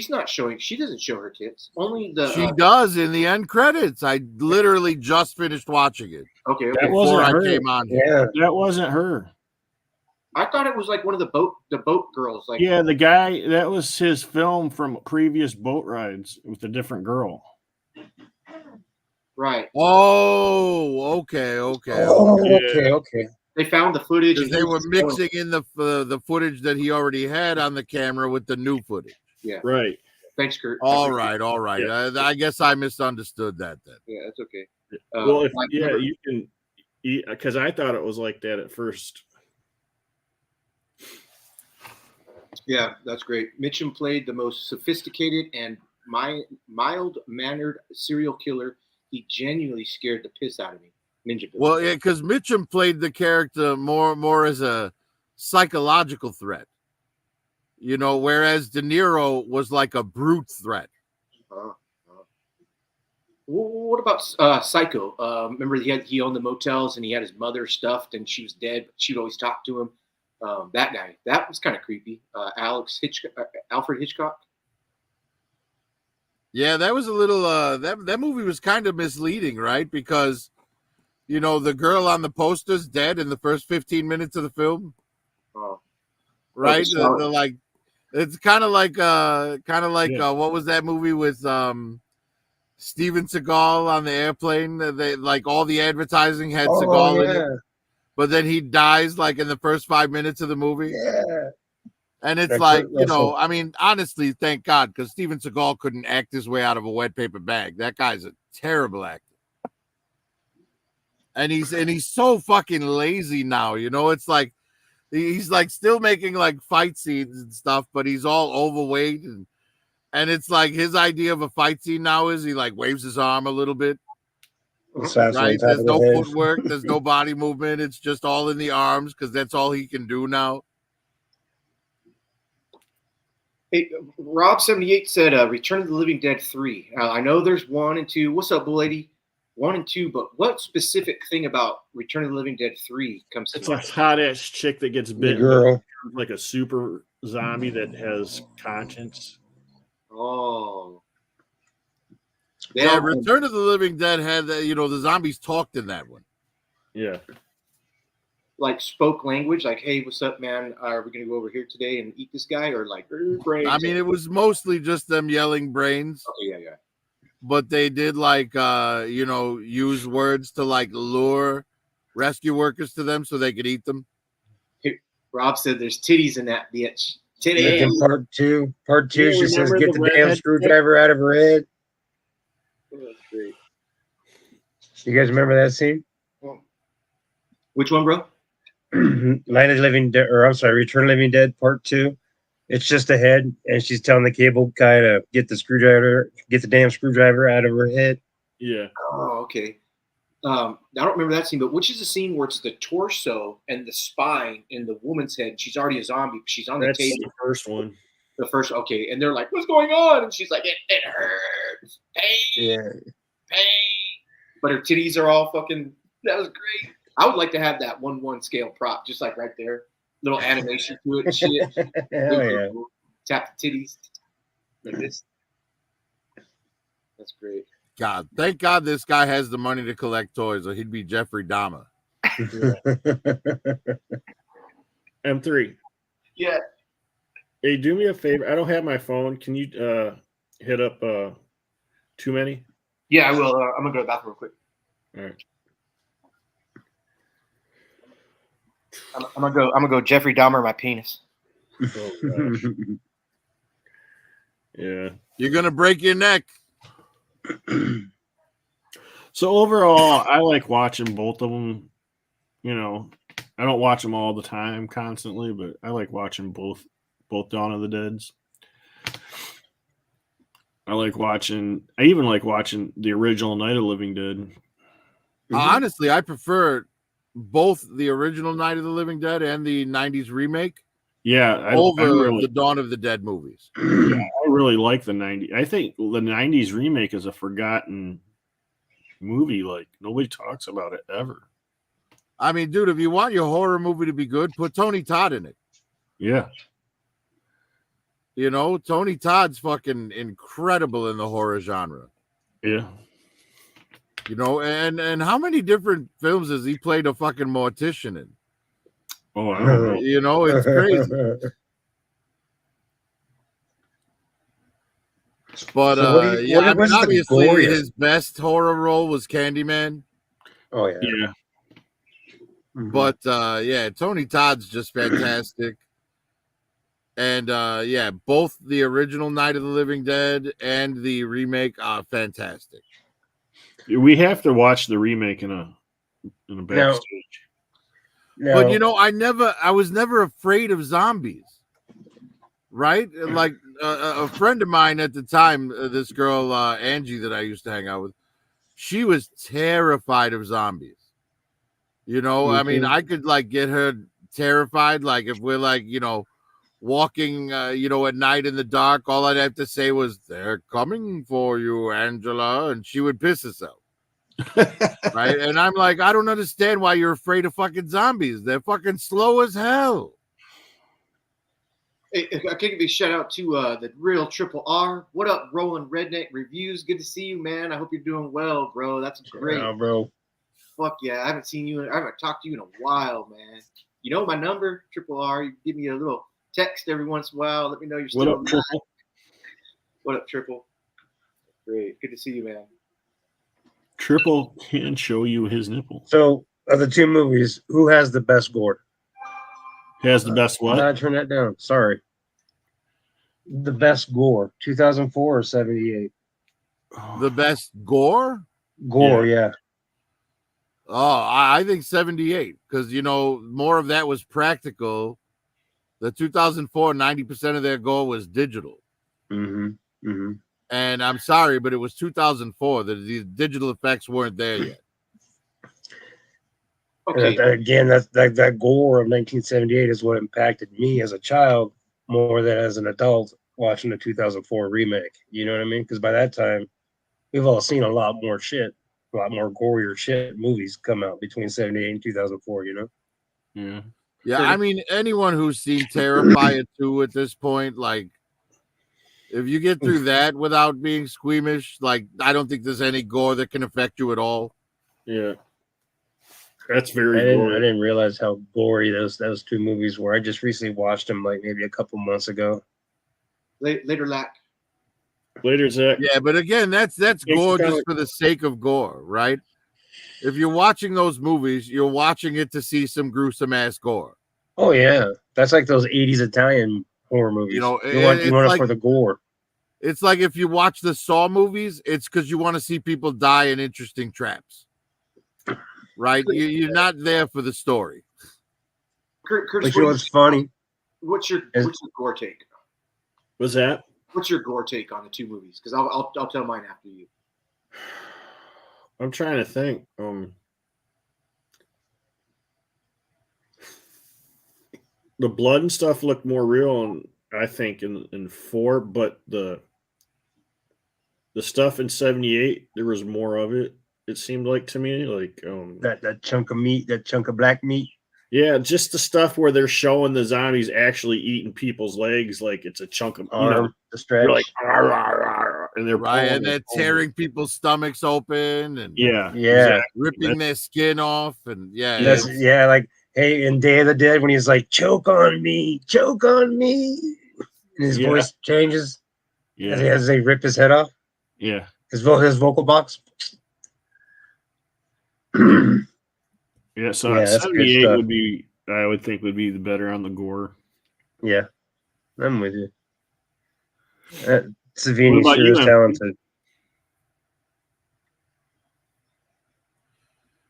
not showing. She doesn't show her tits. Only the. She does in the end credits. I literally just finished watching it. Okay. That Before wasn't I her. came on here. Yeah. That wasn't her. I thought it was like one of the boat girls. Like Yeah, the guy, that was his film from previous boat rides with a different girl. Right. Oh, okay. Oh, okay. They found the footage. Because they were mixing in the footage that he already had on the camera with the new footage. Yeah. Right. Thanks, Kurt. All right. Yeah. I guess I misunderstood that then. Yeah, that's okay. Well, you can, because I thought it was like that at first. Yeah, that's great. Mitchum played the most sophisticated and mild-mannered serial killer. He genuinely scared the piss out of me. Ninja Bill. Well, yeah, because Mitchum played the character more as a psychological threat, whereas De Niro was like a brute threat. What about Psycho? Remember he owned the motels and he had his mother stuffed and she was dead, but she'd always talk to him. That guy, that was kind of creepy. Alfred Hitchcock. Yeah, that was a little. That movie was kind of misleading, right? Because the girl on the poster's dead in the first 15 minutes of the film. Oh, right? Oh, Like it's kind of like what was that movie with Steven Seagal on the airplane? They like all the advertising had Seagal in it, but then he dies like in the first 5 minutes of the movie. Yeah. And it's That's like, Russell. I mean, honestly, thank God, because Steven Seagal couldn't act his way out of a wet paper bag. That guy's a terrible actor. And he's so fucking lazy now, it's like he's like still making like fight scenes and stuff, but he's all overweight and it's like his idea of a fight scene now is he like waves his arm a little bit. Right? There's no footwork, there's no body movement, it's just all in the arms because that's all he can do now. Hey, Rob78 said Return of the Living Dead 3. I know there's 1 and 2. What's up, Bull Lady? 1 and 2, but what specific thing about Return of the Living Dead 3 comes to mind? It's a hot ass chick that gets bitten. Girl. Like a super zombie that has conscience. Oh. Yeah, Return of the Living Dead had the zombies talked in that one. Yeah. Like spoke language, like, hey, what's up, man? Are we gonna go over here today and eat this guy? Or like brains? I mean, it was mostly just them yelling brains. Okay, yeah. But they did like use words to like lure rescue workers to them so they could eat them. Hey, Rob said there's titties in that bitch. Titties. In part two, she says, "Get the damn redhead screwdriver out of her head." Oh, that's great. You guys remember that scene? Which one, bro? Night of the Living Dead, or I'm sorry, Return of the Living Dead Part 2. It's just a head, and she's telling the cable guy to get the damn screwdriver out of her head. Yeah. Oh, okay. I don't remember that scene, but which is the scene where it's the torso and the spine in the woman's head? She's already a zombie. She's on That's the table. the first one. The first, okay. And they're like, what's going on? And she's like, it hurts. Pain. Pain. But her titties are all fucking, that was great. I would like to have that 1:1 scale prop, just like right there. Little animation to it and shit. Hell yeah. Tap the titties. Like this. That's great. God, thank God this guy has the money to collect toys, or he'd be Jeffrey Dahmer. M3. Yeah. Hey, do me a favor. I don't have my phone. Can you hit up Too Many? Yeah, I will. I'm gonna go to the bathroom real quick. All right. I'm gonna go Jeffrey Dahmer my penis. Oh, gosh. Yeah. You're gonna break your neck. So overall, I like watching both of them. I don't watch them all the time constantly, but I like watching both Dawn of the Deads. I even like watching the original Night of the Living Dead. Honestly, I prefer both the original Night of the Living Dead and the 90s remake over the Dawn of the Dead movies. Yeah, I really like the 90s. I think the 90s remake is a forgotten movie. Like, nobody talks about it ever. I mean, dude, if you want your horror movie to be good, put Tony Todd in it. Yeah. Tony Todd's fucking incredible in the horror genre. Yeah. And how many different films has he played a fucking mortician in? Oh, I don't know. It's crazy. But obviously his best horror role was Candyman. Oh yeah. Yeah. But Tony Todd's just fantastic. And both the original Night of the Living Dead and the remake are fantastic. We have to watch the remake in a backstage. No. But I was never afraid of zombies. Right? Like a friend of mine at the time, this girl Angie that I used to hang out with, she was terrified of zombies. You know, I mean, I could like get her terrified. Like if we're like, walking, at night in the dark, all I'd have to say was, "They're coming for you, Angela," and she would piss herself. Right? And I'm like, I don't understand why you're afraid of fucking zombies. They're fucking slow as hell. Hey, I can give a shout out to the real Triple R. What up, Rolling Redneck Reviews? Good to see you, man. I hope you're doing well, bro. That's great. Yeah, bro. Fuck yeah, I haven't seen you. I haven't talked to you in a while, man. You know my number, Triple R. You give me a little text every once in a while. Let me know you're still alive. Triple? What up, Triple? Great, good to see you, man. Triple can show you his nipple. So, of the two movies, who has the best gore? He has the best what? I turn that down. Sorry. The best gore, 2004 or 78? The best gore? Gore, yeah. Oh, I think 78, because more of that was practical. The 2004, 90% of their gore was digital. And I'm sorry, but it was 2004. These digital effects weren't there yet. Okay. Again, that gore of 1978 is what impacted me as a child more than as an adult watching the 2004 remake. You know what I mean? Because by that time, we've all seen a lot more shit, a lot more gorier shit movies come out between 78 and 2004, Yeah. Yeah, I mean, anyone who's seen Terrifier 2 at this point, like, if you get through that without being squeamish, like, I don't think there's any gore that can affect you at all. Yeah. That's very I gory. didn't realize how gory those two movies were. I just recently watched them like maybe a couple months ago. Later, Lack. Later, Zach. Yeah, but again, that's gore kinda just for the sake of gore, right? If you're watching those movies, you're watching it to see some gruesome ass gore. Oh yeah, that's like those 80s Italian horror movies. You know, you want it's it like, for the gore. It's like if you watch the Saw movies, it's because you want to see people die in interesting traps, right? You're not there for the story. Curtis, But you know what's funny? What's your gore take? What's that? What's your gore take on the two movies? Because I'll tell mine after you. I'm trying to think. The blood and stuff looked more real, I think, in 4, but the stuff in 78, there was more of it. It seemed like to me, like that chunk of meat, that chunk of black meat. Yeah, just the stuff where they're showing the zombies actually eating people's legs, like it's a chunk of the stretch. Like, "Arr, arr, arr," and they're right, and they're tearing people's stomachs open and exactly. ripping their skin off, and like, hey, in Day of the Dead when he's like, choke on me, and his voice changes as they rip his head off. Yeah, his vocal box. Yeah, so 78 would be, I would think, would be the better on the gore. Yeah, I'm with you. Savini sure is talented.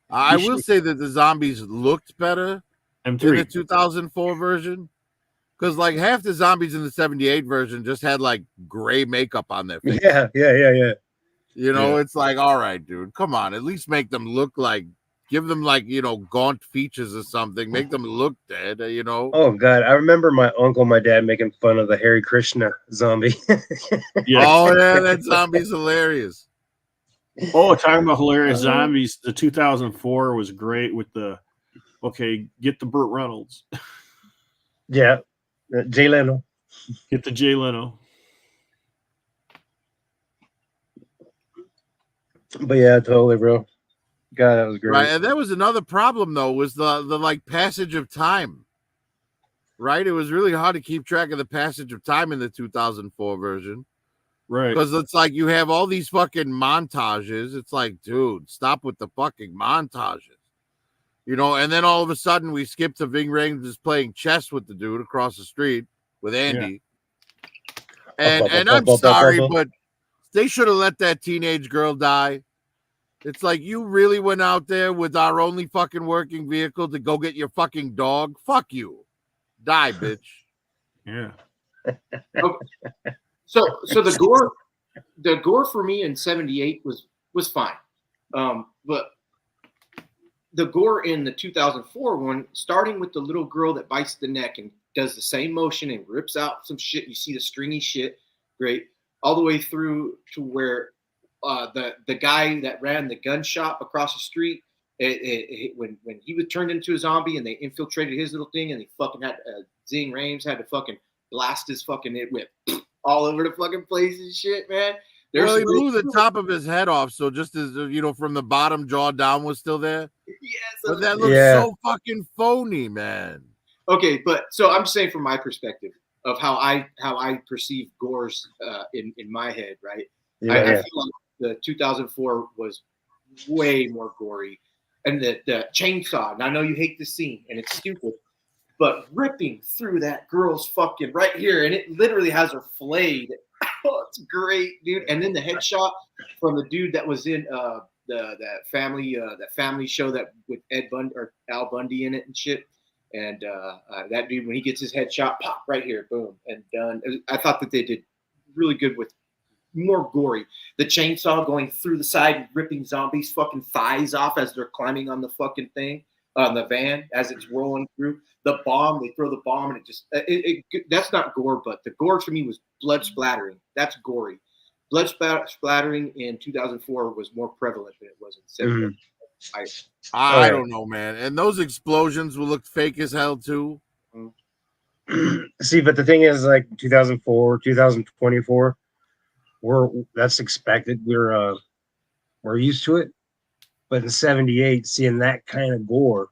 I will say that the zombies looked better in the 2004 version, because like half the zombies in the 78 version just had like gray makeup on their face. Yeah. It's like, all right, dude, come on, at least make them look like, give them like, gaunt features or something, make them look dead, Oh God, I remember my uncle, my dad making fun of the Hare Krishna zombie. Oh yeah, that zombie's hilarious. Oh, talking about hilarious zombies, the 2004 was great with the get the Burt Reynolds. Yeah, Jay Leno. Get the Jay Leno. But yeah, totally, bro. God, that was great. Right, and that was another problem though, was the like passage of time. Right, it was really hard to keep track of the passage of time in the 2004 version. Right, because it's like you have all these fucking montages. It's like, dude, stop with the fucking montages. And then all of a sudden we skip to Ving Rhames just playing chess with the dude across the street with Andy. Yeah. And I'm sorry, but they should have let that teenage girl die. It's like, you really went out there with our only fucking working vehicle to go get your fucking dog? Fuck you. Die, bitch. Yeah. Okay. So the gore for me in 78 was fine. But the gore in the 2004 one, starting with the little girl that bites the neck and does the same motion and rips out some shit. You see the stringy shit, great, all the way through to where the guy that ran the gun shop across the street, when he was turned into a zombie and they infiltrated his little thing and they fucking had Zing Rames had to fucking blast his fucking whip all over the fucking place and shit, man. Well, he blew the top of his head off, so just as from the bottom jaw down was still there. Yes, but that looks so fucking phony, man. Okay, but so I'm saying from my perspective of how I perceive gores in my head, right? I feel like the 2004 was way more gory, and the chainsaw. And I know you hate the scene, and it's stupid, but ripping through that girl's fucking right here, and it literally has her flayed. Oh, it's great, dude. And then the headshot from the dude that was in that family show that with Ed Bundy or Al Bundy in it and shit. And that dude, when he gets his headshot, pop right here, boom, and done. I thought that they did really good with more gory. The chainsaw going through the side and ripping zombies' fucking thighs off as they're climbing on the fucking thing, on the van as it's rolling through. The bomb, they throw the bomb, and it just that's not gore, but the gore for me was blood splattering. That's gory. Blood splattering in 2004 was more prevalent than it was in 70. I don't know, man. And those explosions will look fake as hell too. See, but the thing is, like 2004, 2024, that's expected. We're used to it. But in 78, seeing that kind of gore,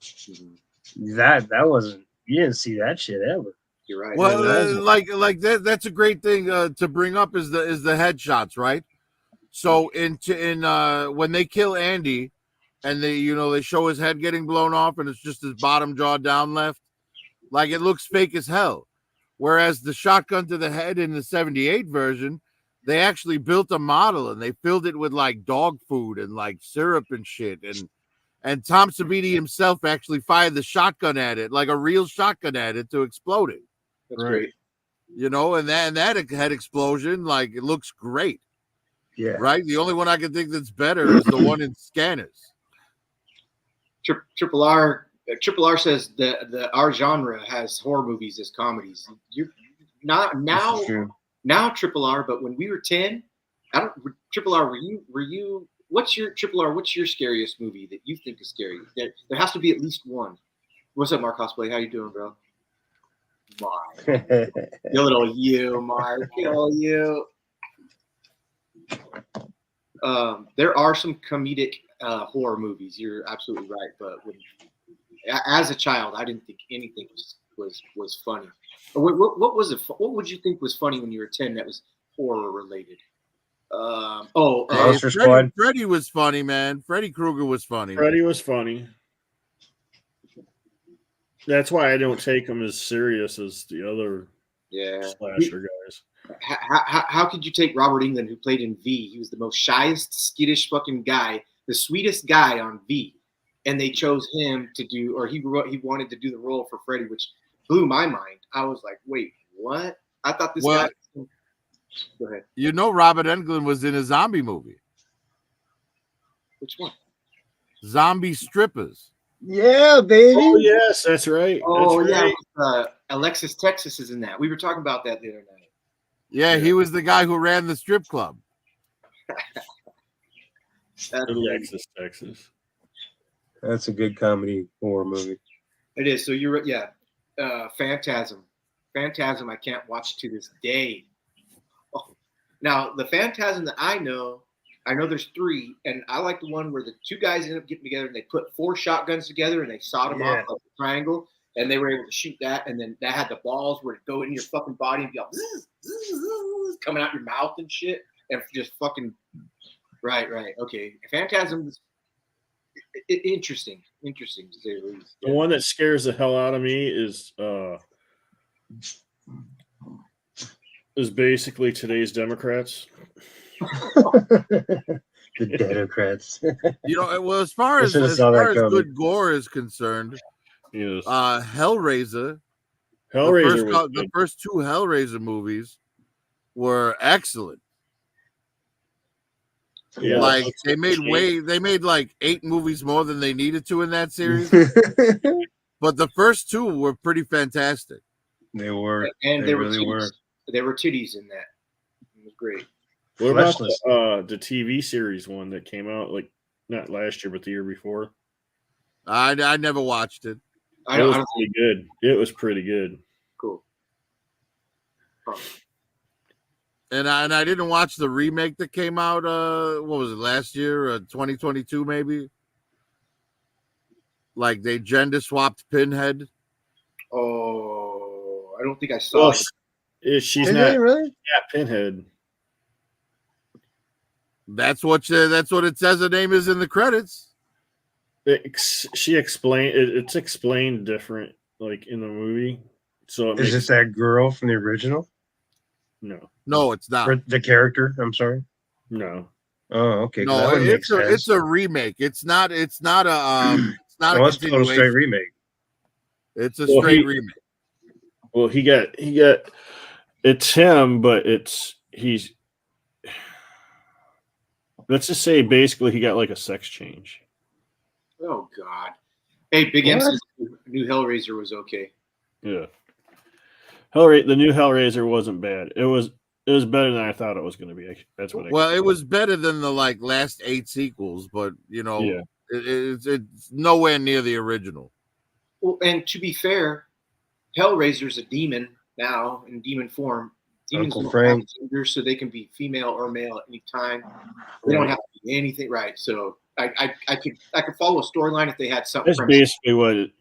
that wasn't, you didn't see that shit ever. You're right. Well, like that's a great thing to bring up is the headshots, right? So in when they kill Andy and they show his head getting blown off and it's just his bottom jaw down left, like it looks fake as hell. Whereas the shotgun to the head in the 78 version, they actually built a model and they filled it with like dog food and like syrup and shit. And Tom Savini himself actually fired the shotgun at it, like a real shotgun at it to explode it. That's great. And that head explosion, like it looks great. Yeah. Right? The only one I can think that's better is the one in Scanners. Triple R says our genre has horror movies as comedies. You're not now Triple R, but when we were 10, Triple R, were you what's your scariest movie that you think is scary? There has to be at least one. What's up, Mark Cosplay? How you doing, bro? Mark. Your little you, Mark. You. There are some comedic horror movies. You're absolutely right. But as a child, I didn't think anything was funny. What was it? What would you think was funny when you were 10 that was horror related? Monster Squad. Freddy was funny, man. Freddy Krueger was funny. Freddy was funny. That's why I don't take him as serious as the other slasher guys. How could you take Robert Englund, who played in V? He was the most shyest, skittish fucking guy, the sweetest guy on V, and they chose him to do, or he wanted to do the role for Freddy, which blew my mind. I was like, wait, what? I thought this guy. Go ahead. Robert Englund was in a zombie movie. Which one? Zombie Strippers. Yeah, baby. Oh, yes, that's right. Oh, that's right. Alexis Texas is in that. We were talking about that the other night. Yeah, he was the guy who ran the strip club. Alexis Texas. That's a good comedy horror movie. It is. So you're Phantasm. Phantasm I can't watch to this day. Oh. Now, the Phantasm that I know there's 3, and I like the one where the 2 guys end up getting together and they put 4 shotguns together and they sawed them off like a triangle, and they were able to shoot that, and then that had the balls where it go in your fucking body and be all coming out your mouth and shit, and just fucking right. Okay, Phantasm is interesting to say the least. The one that scares the hell out of me is basically today's Democrats. The Democrats. Well, as far as good gore is concerned, yes. Hellraiser. The first 2 Hellraiser movies were excellent. Yeah, Like looks they made shame. they made like 8 movies more than they needed to in that series. But the first 2 were pretty fantastic. They were. And They there were really titties. were. There were titties in that. It was great. What about Fleshless. the TV series one that came out like not last year but the year before? I never watched it. I It was don't pretty good. It was pretty good. cool. Huh. And I didn't watch the remake that came out. What was it last year? 2022 maybe. Like they gender swapped Pinhead. Oh, I don't think I Well, saw it. she's Did not they really? Pinhead. That's what it says the name is in the credits. She explained it's explained different like in the movie, so it Is makes it that girl from the original? no. No, it's not. Or the character? I'm sorry. No. Oh, okay. 'Cause No, that would make it's sense. a remake. It's not a It's a total straight continuation. remake. It's a Well, straight remake. Well, he got it's him, but he's let's just say basically he got like a sex change. Oh God. Hey, Big M What? says new Hellraiser was okay. Yeah. The new Hellraiser wasn't bad. It was better than I thought it was going to be. That's what I Well, it was better than the last 8 sequels, but Yeah. it's nowhere near the original. Well, and to be fair, Hellraiser's a demon now in demon form. Demons Uncle don't Frank. have gender, so they can be female or male at any time. They don't have to be anything right. So I could follow a storyline if they had something. That's basically what it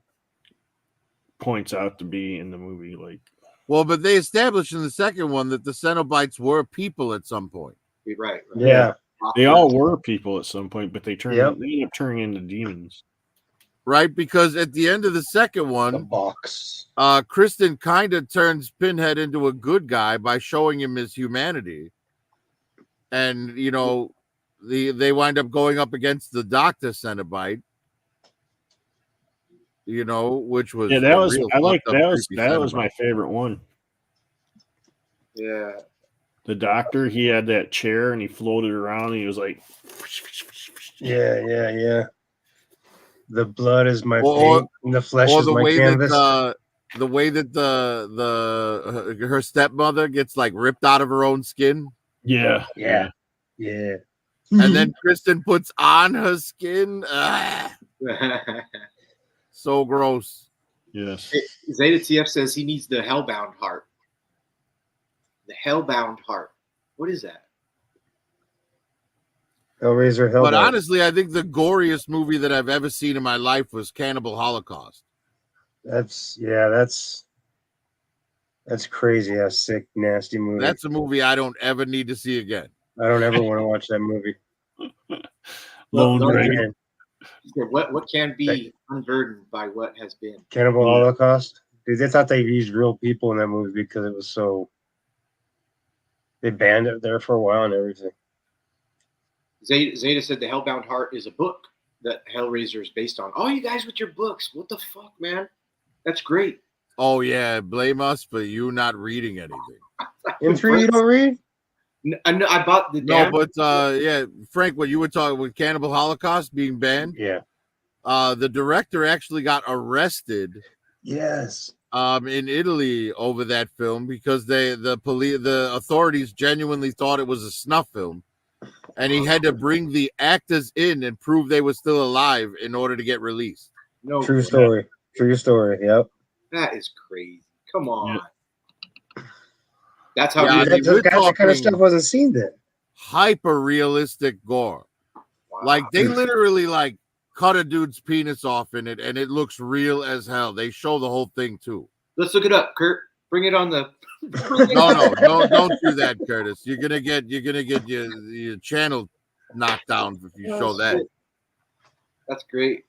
points out to be in the movie. Like, Well, but they established in the second one that the Cenobites were people at some point. Right. Yeah. they all were people at some point, but they Yep. they end up turning into demons. Right? Because at the end of the second The one, box. Kristen kind of turns Pinhead into a good guy by showing him his humanity. And, they wind up going up against the Dr. Cenobite, which was That was real I like fucked up, that creepy was my Cenobite. favorite one. Yeah. The doctor, he had that chair and he floated around and he was like Yeah. The blood is my Or- paint, and the flesh Or is the my way canvas. that the way that her stepmother gets ripped out of her own skin, Yeah. Yeah. and then Kristen puts on her skin. So gross. Yes. Zeta TF says he needs the Hellbound heart. The Hellbound heart. What is that? Hellraiser, Hellbound. But honestly, I think the goriest movie that I've ever seen in my life was Cannibal Holocaust. That's crazy. How sick, nasty movie. That's a movie I don't ever need to see again. I don't ever want to watch that movie. Lone Lone Ranger. Again. What can be unburdened by what has been? Cannibal Yeah. Holocaust. Dude, they thought they used real people in that movie because it was so. They banned it there for a while and everything. Zeta said the Hellbound Heart is a book that Hellraiser is based on. Oh, you guys with your books. What the fuck, man? That's great. Oh yeah, blame us for you not reading anything. In 3 you don't read? I bought the No, damn. but yeah, Frank, what you were talking with Cannibal Holocaust being banned, Yeah. the director actually got arrested Yes. in Italy over that film because the authorities genuinely thought it was a snuff film, and he had to bring the actors in and prove they were still alive in order to get released. No, True story. True story. Yep. that is crazy. Come on. Yeah. That's how. Yeah, I mean, that kind of talking stuff wasn't seen then. hyper realistic gore. Wow. Like they literally cut a dude's penis off in it, and it looks real as hell. They show the whole thing too. Let's look it up, Kurt. Bring it on the. No, don't do that, Curtis. You're gonna get your channel knocked down if you show that. That's great.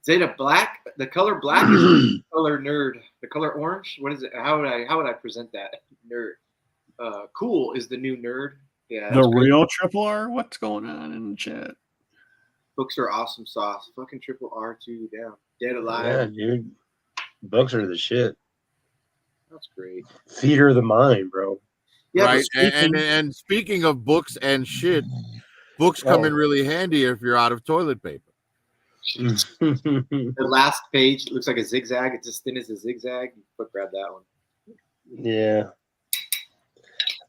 Zeta black. The color black is the color nerd. The color orange. What is it? How would I present that? Nerd. Cool is the new nerd. Yeah. The that's great. real Triple R? What's going on in the chat? Books are awesome sauce. Fucking triple R2 down. Dead alive. Yeah, dude. Books are the shit. That's great. Theater of the mind, bro. Yeah, right. but And speaking of books and shit, books come in really handy if you're out of toilet paper. the last page looks like a zigzag. It's as thin as a zigzag. You quick grab that one. Yeah,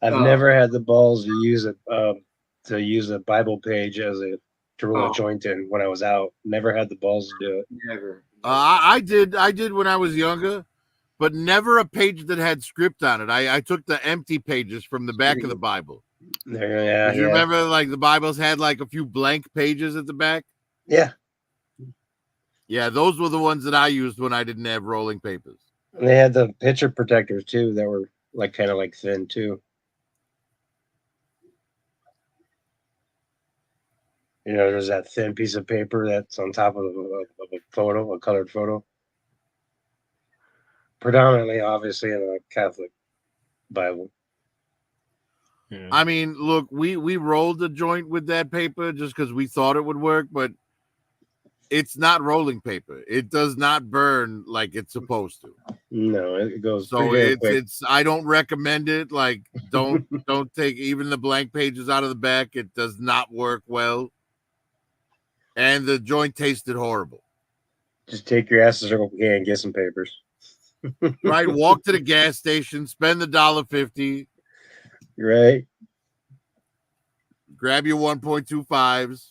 I've never had the balls to use a Bible page to roll a joint in when I was out. Never had the balls to do it. Never. I did when I was younger, but never a page that had script on it. I took the empty pages from the back of the Bible. Yeah, you remember like the Bibles had like a few blank pages at the back? Yeah. Yeah, those were the ones that I used when I didn't have rolling papers. And they had the picture protectors too that were like kind of like thin too. You know, there's that thin piece of paper that's on top of a photo, a colored photo. Predominantly, obviously, in a Catholic Bible. Yeah. I mean, look, we rolled the joint with that paper just because we thought it would work, but it's not rolling paper. It does not burn like it's supposed to. No, it goes. So it's. I don't recommend it. Like, don't take even the blank pages out of the back. It does not work well, and the joint tasted horrible. Just take your ass to Circle K and get some papers. Right, walk to the gas station, spend the $1.50. Right. Grab your 1.25s.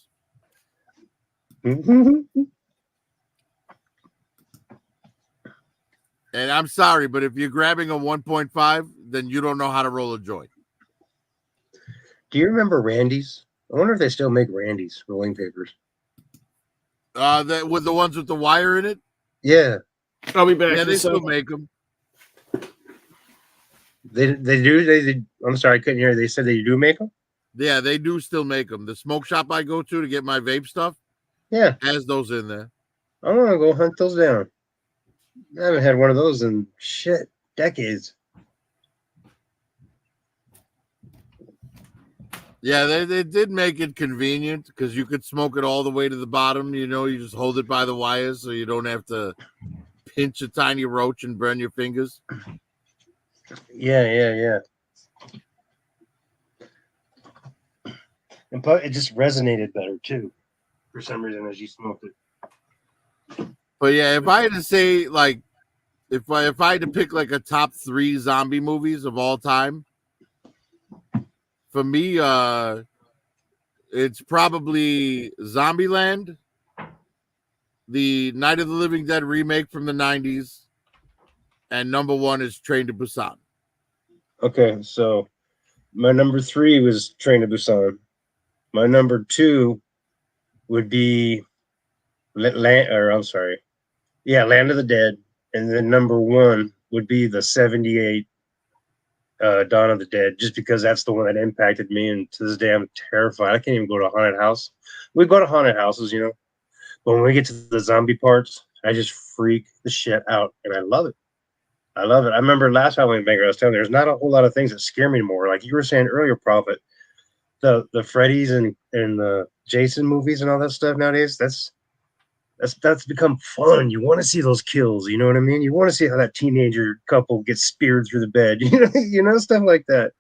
And I'm sorry, but if you're grabbing a 1.5, then you don't know how to roll a joint. Do you remember Randy's? I wonder if they still make Randy's rolling papers. That with the ones with the wire in it? Yeah. I'll be back. Yeah, they still make them. They do. I'm sorry, I couldn't hear. They said they do make them? Yeah, they do still make them. The smoke shop I go to get my vape stuff, yeah, has those in there. I want to go hunt those down. I haven't had one of those in decades. Yeah, they did make it convenient because you could smoke it all the way to the bottom. You know, you just hold it by the wires so you don't have to pinch a tiny roach and burn your fingers. Yeah. And it just resonated better too, for some reason, as you smoked it. But yeah, if I had to say, like, if I had to pick like a top 3 zombie movies of all time, for me, it's probably Zombieland, the Night of the Living Dead remake from the 90s, and number 1 is Train to Busan. Okay, so my number 3 was Train to Busan. My number 2 would be Land of the Dead, and then number 1 would be the 78 Dawn of the Dead, just because that's the one that impacted me, and to this day I'm terrified. I can't even go to a haunted house. We go to haunted houses, you know, but when we get to the zombie parts, I just freak the shit out, and I love it. I remember last Halloween Banger, I was telling you, there's not a whole lot of things that scare me more. Like you were saying earlier, Prophet, the Freddy's and the Jason movies and all that stuff nowadays, that's become fun. You want to see those kills, you know what I mean? You want to see how that teenager couple gets speared through the bed, you know, stuff like that.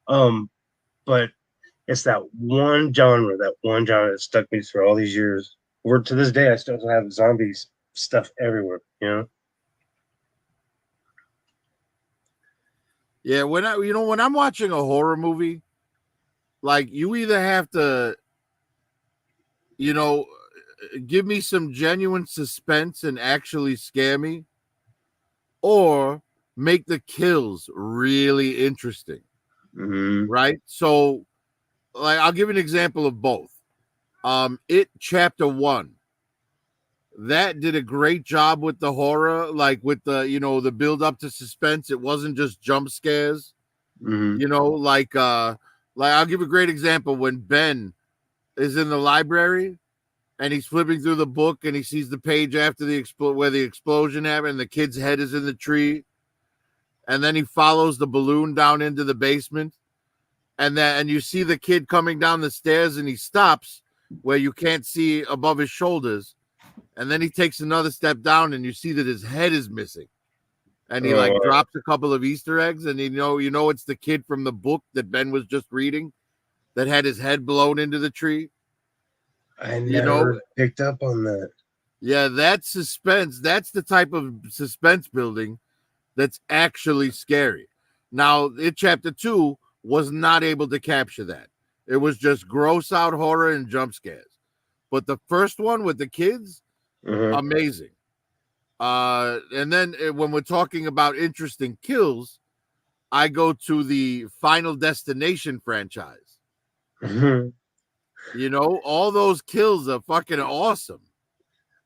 But it's that one genre that stuck me through all these years. Where to this day I still have zombies stuff everywhere, you know. Yeah, when I'm watching a horror movie, like you either have to, you know, give me some genuine suspense and actually scare me, or make the kills really interesting. Mm-hmm. Right? So, like, I'll give an example of both. It Chapter 1. That did a great job with the horror, like with the, you know, the build up to suspense. It wasn't just jump scares. Mm-hmm. You know, like I'll give a great example when Ben is in the library and he's flipping through the book and he sees the page after where the explosion happened and the kid's head is in the tree, and then he follows the balloon down into the basement, and you see the kid coming down the stairs and he stops where you can't see above his shoulders, and then he takes another step down and you see that his head is missing, and he like drops a couple of Easter eggs, and you know it's the kid from the book that Ben was just reading that had his head blown into the tree. I never picked up on that. Yeah, that's suspense. That's the type of suspense building that's actually scary. Now, Chapter 2 was not able to capture that. It was just gross out horror and jump scares. But the first one with the kids, amazing. And then when we're talking about interesting kills, I go to the Final Destination franchise. You know, all those kills are fucking awesome.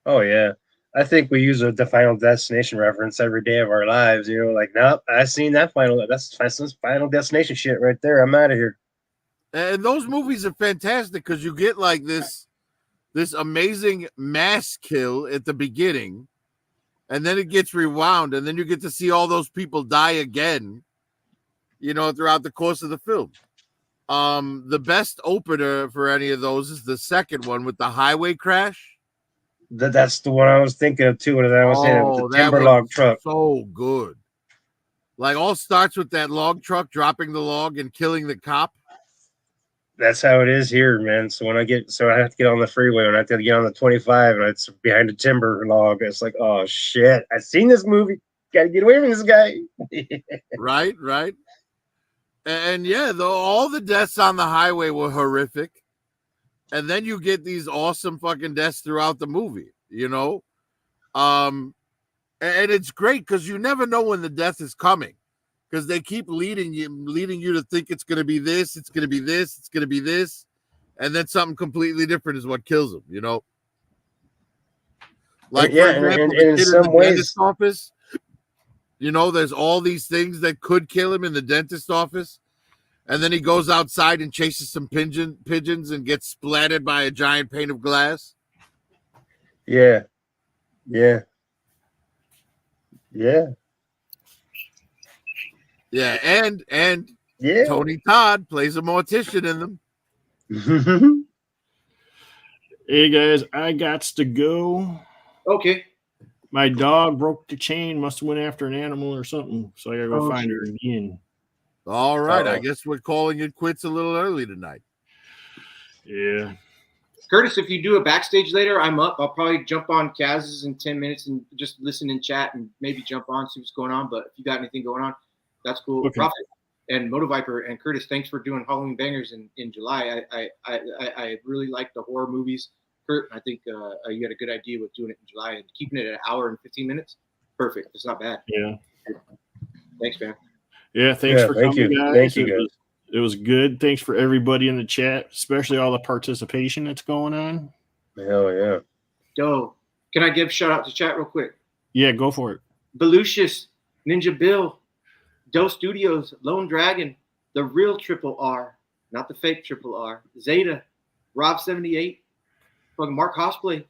Oh, yeah. I think we use the Final Destination reference every day of our lives. You know, like, nope, I seen that that's Final Destination shit right there. I'm out of here. And those movies are fantastic because you get like this amazing mass kill at the beginning, and then it gets rewound, and then you get to see all those people die again, you know, throughout the course of the film. The best opener for any of those is the second one with the highway crash. That's the one I was thinking of too. As I was saying, with the timber log truck. So good. Like, all starts with that log truck dropping the log and killing the cop. That's how it is here, man. So I have to get on the freeway, when I have to get on the 25, and it's behind a timber log. It's like, oh shit, I've seen this movie. Got to get away from this guy. Right. And yeah, all the deaths on the highway were horrific. And then you get these awesome fucking deaths throughout the movie, you know? And it's great because you never know when the death is coming, because they keep leading you to think it's going to be this, it's going to be this, it's going to be this. And then something completely different is what kills them, you know? Like, for example, the kid in the dentist office, you know, there's all these things that could kill him in the dentist office. And then he goes outside and chases some pigeons and gets splattered by a giant pane of glass. Yeah. And Tony Todd plays a mortician in them. Hey guys, I gots to go. Okay. My dog broke the chain, must have went after an animal or something, so I gotta go find her again. All right, I guess we're calling it quits a little early tonight. Yeah. Curtis, if you do a backstage later, I'm up. I'll probably jump on Kaz's in 10 minutes and just listen and chat and maybe jump on, see what's going on. But if you got anything going on, that's cool. Okay. Prophet and Motoviper and Curtis, thanks for doing Halloween Bangers in July. I really like the horror movies. Kurt, I think you had a good idea with doing it in July and keeping it an hour and 15 minutes. Perfect. It's not bad. Yeah. Thanks, man. Yeah, thanks for coming, guys. Thank you, guys. It was good. Thanks for everybody in the chat, especially all the participation that's going on. Hell yeah. Yo, can I give a shout out to chat real quick? Yeah, go for it. Belucius, Ninja Bill, Doe Studios, Lone Dragon, the real Triple R, not the fake Triple R, Zeta, Rob78, fucking Mark Cosplay.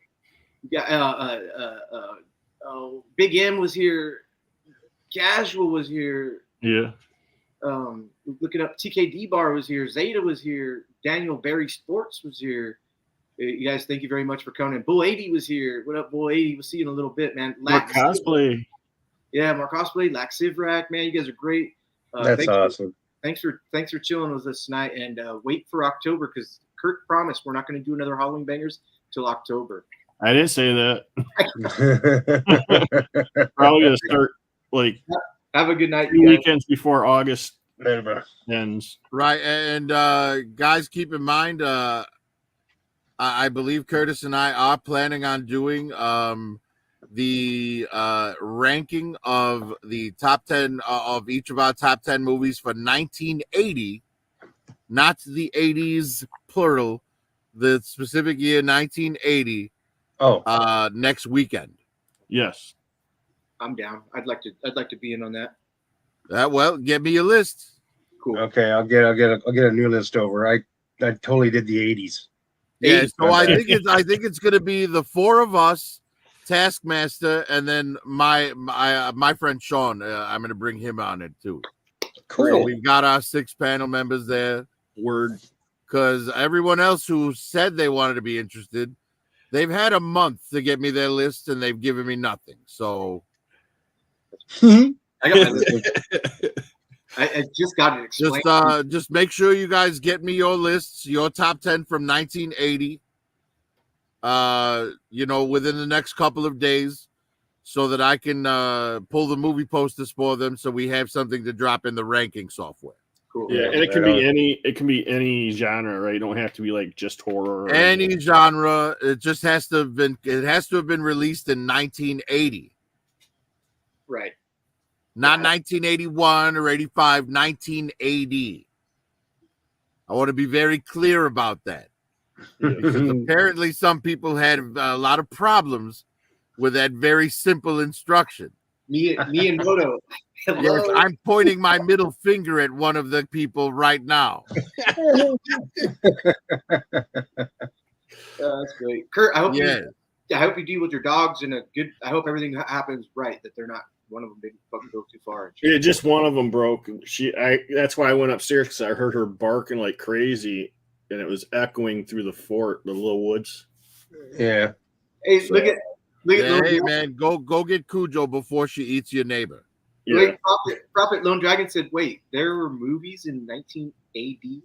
Big M was here. Casual was here. Yeah. Look it up. TKD Bar was here. Zeta was here. Daniel Barry Sports was here. You guys, thank you very much for coming. Bull 80 was here. What up, Bull 80? We'll see you in a little bit, man. Mark Cosplay. Yeah, Mark Cosplay, Lax Sivrak, man. You guys are great. That's awesome. Thanks for chilling with us tonight, and wait for October, because Kurt promised we're not going to do another Halloween Bangers till October. I didn't say that. Probably gonna start like have a good night. 2 weekends before August ends. Right, and guys, keep in mind, I believe Curtis and I are planning on doing the ranking of the top 10 of each of our top 10 movies for 1980, not the 80s plural, the specific year 1980. Next weekend. Yes, I'm down. I'd like to be in on that. Well, get me a list. Cool. Okay, I'll get a new list over. I totally did the 80s. Yeah, so I think it's going to be the four of us, Taskmaster, and then my friend Sean. I'm going to bring him on it too. Cool. So we've got our 6 panel members there. Word. Because everyone else who said they wanted to be interested, they've had a month to get me their list, and they've given me nothing. So I got my list. I just got it explained. Just make sure you guys get me your lists, your top 10 from 1980. Within the next couple of days, so that I can pull the movie posters for them, so we have something to drop in the ranking software. Cool. Yeah, and it can be any genre, right? You don't have to be like just horror. Any genre. It just has to have been. It has to have been released in 1980, Right. not 1981 or 85. 1980. I want to be very clear about that. Because apparently some people had a lot of problems with that very simple instruction. Me and Moto. Yes, I'm pointing my middle finger at one of the people right now. That's great, Kurt. I hope Yeah. I hope you deal with your dogs in a good. I hope everything happens right. That they're not one of them didn't fucking go too far. Yeah, just one of them broke. That's why I went upstairs, because I heard her barking like crazy, and it was echoing through the fort, the little woods. Yeah. Hey, look at Hey man, go get Cujo before she eats your neighbor. Yeah. Wait, Prophet Lone Dragon said, "Wait, there were movies in 19 AD."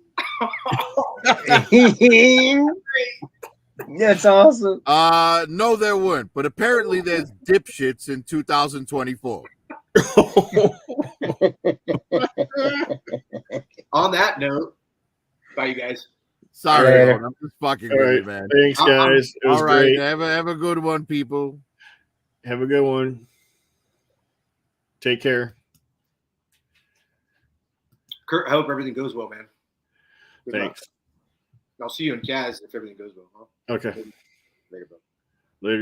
That's awesome. No, there weren't, but apparently there's dipshits in 2024. On that note, bye, you guys. Sorry, All right. Lone, I'm just fucking All with right. you, man. Thanks, guys. It was All right, great. have a good one, people. Have a good one. Take care. Kurt, I hope everything goes well, man. Good luck. Thanks. I'll see you in Kaz if everything goes well. Huh? Okay. Later, bro. Later.